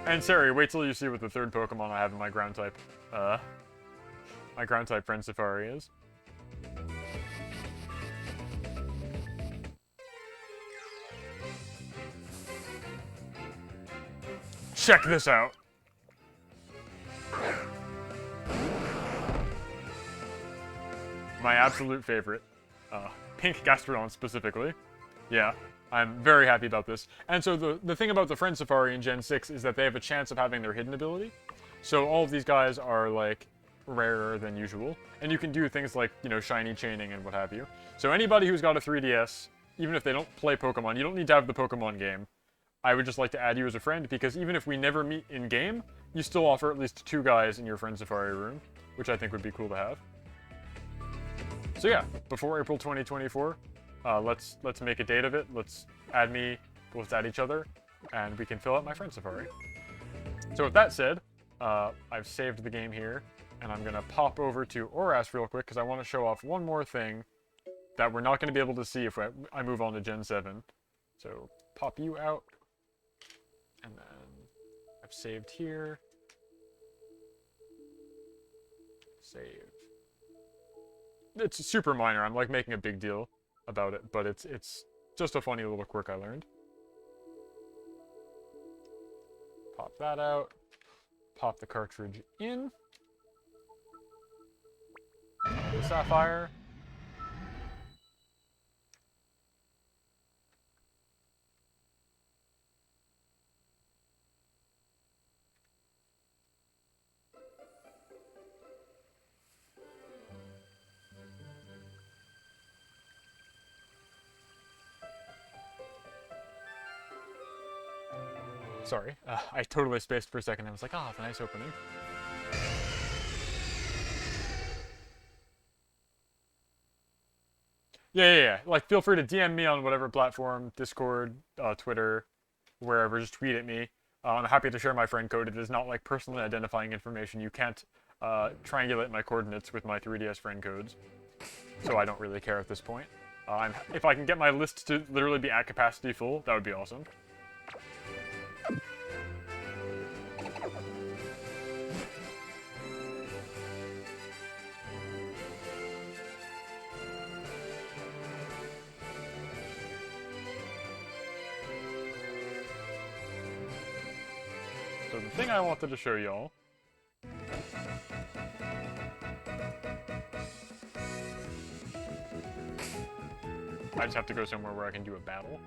And Sari, wait till you see what the 3rd Pokemon I have in my ground type, Friend Safari is. Check this out. My absolute favorite. Pink Gastrodon specifically. Yeah, I'm very happy about this. And so the thing about the Friend Safari in Gen 6 is that they have a chance of having their hidden ability. So all of these guys are, like, rarer than usual. And you can do things like, you know, shiny chaining and what have you. So anybody who's got a 3DS, even if they don't play Pokemon, you don't need to have the Pokemon game. I would just like to add you as a friend, because even if we never meet in-game, you still offer at least 2 guys in your Friend Safari room, which I think would be cool to have. So yeah, before April 2024, let's make a date of it. Let's add each other, and we can fill out my Friend Safari. So with that said, I've saved the game here, and I'm gonna pop over to Oras real quick because I want to show off one more thing that we're not going to be able to see if I move on to Gen 7. So pop you out, and then I've saved here. Save. It's super minor. I'm like making a big deal about it, but it's just a funny little quirk I learned. Pop that out. Pop the cartridge in. The Sapphire. Sorry, I totally spaced for a second. I was like, oh, it's a nice opening. Yeah. Like, feel free to DM me on whatever platform, Discord, Twitter, wherever. Just tweet at me. I'm happy to share my friend code. It is not, like, personally identifying information. You can't triangulate my coordinates with my 3DS friend codes. So I don't really care at this point. If I can get my list to literally be at capacity full, that would be awesome. So the thing I wanted to show y'all I just have to go somewhere where I can do a battle.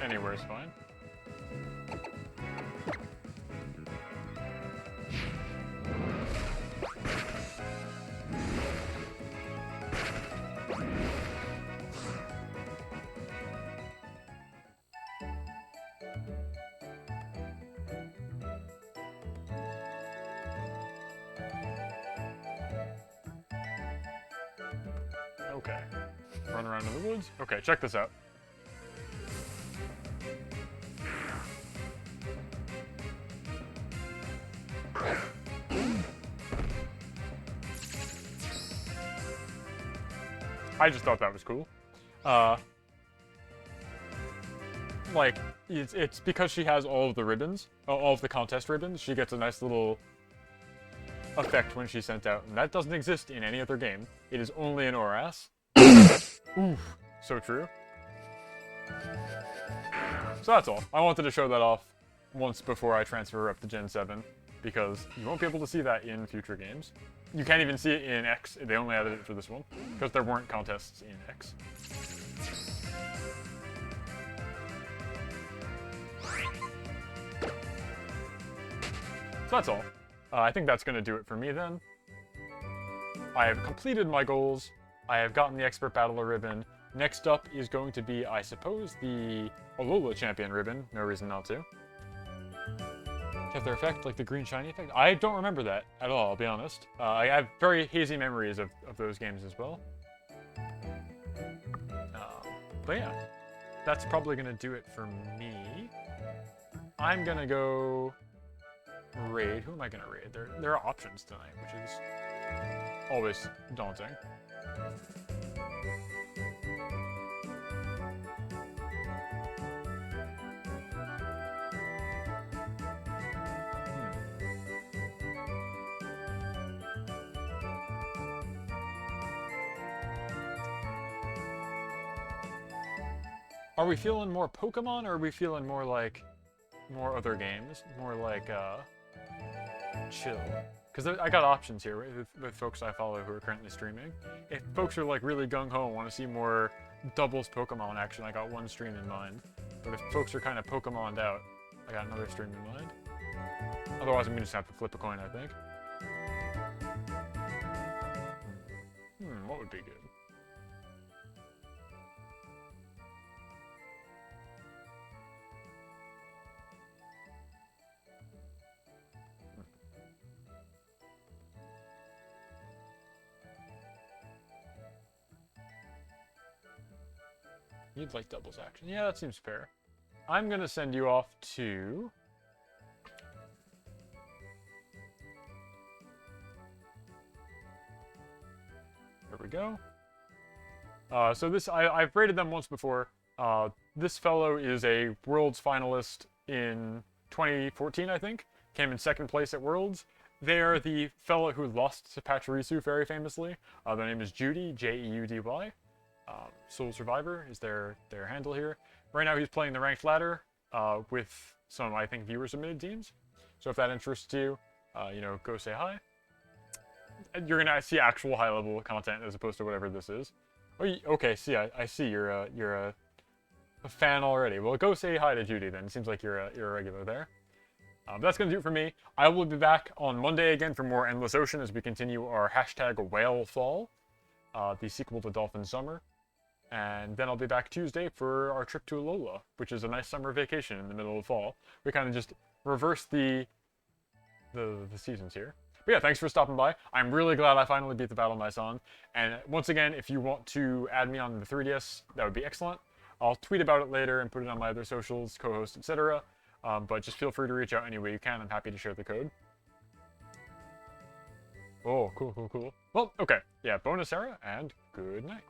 Anywhere is fine. Okay. Run around in the woods. Okay, check this out. I just thought that was cool. Like, it's because she has all of the ribbons, all of the contest ribbons, she gets a nice little effect when she's sent out, and that doesn't exist in any other game. It is only in ORAS. Oof, so true. So that's all. I wanted to show that off once before I transfer up to Gen 7, because you won't be able to see that in future games. You can't even see it in X. They only added it for this one, because there weren't contests in X. So that's all. I think that's going to do it for me then. I have completed my goals. I have gotten the Expert Battler ribbon. Next up is going to be, I suppose, the Alola Champion ribbon. No reason not to. Have their effect, like the green shiny effect? I don't remember that at all, I'll be honest. I have very hazy memories of those games as well. But yeah, that's probably going to do it for me. I'm going to go raid. Who am I going to raid? There are options tonight, which is always daunting. Are we feeling more Pokemon, or are we feeling more like more other games? More like chill? Because I got options here with folks I follow who are currently streaming. If folks are like really gung-ho and want to see more doubles Pokemon action, I got one stream in mind. But if folks are kind of Pokemoned out, I got another stream in mind. Otherwise, I'm gonna just have to flip a coin, I think. What would be good? You'd like doubles action. Yeah, that seems fair. I'm gonna send you off to... There we go. So this, I've rated them once before. This fellow is a Worlds finalist in 2014, I think. Came in second place at Worlds. They are the fellow who lost to Pachirisu very famously. Their name is Judy, J-E-U-D-Y. Soul Survivor is their handle here. Right now he's playing the ranked ladder with some, I think, viewer-submitted teams. So if that interests you, you know, go say hi. You're gonna see actual high-level content as opposed to whatever this is. Oh, okay. See, I see you're a fan already. Well, go say hi to Judy then. It seems like you're a regular there. That's gonna do it for me. I will be back on Monday again for more Endless Ocean as we continue our hashtag Whale Fall, the sequel to Dolphin Summer. And then I'll be back Tuesday for our trip to Alola, which is a nice summer vacation in the middle of fall. We kind of just reverse the seasons here. But yeah, thanks for stopping by. I'm really glad I finally beat the Battle Maison. And once again, if you want to add me on the 3DS, that would be excellent. I'll tweet about it later and put it on my other socials, co-host, etc. But just feel free to reach out any way you can. I'm happy to share the code. Oh, cool, cool, cool. Well, okay. Yeah, bonus era, and good night.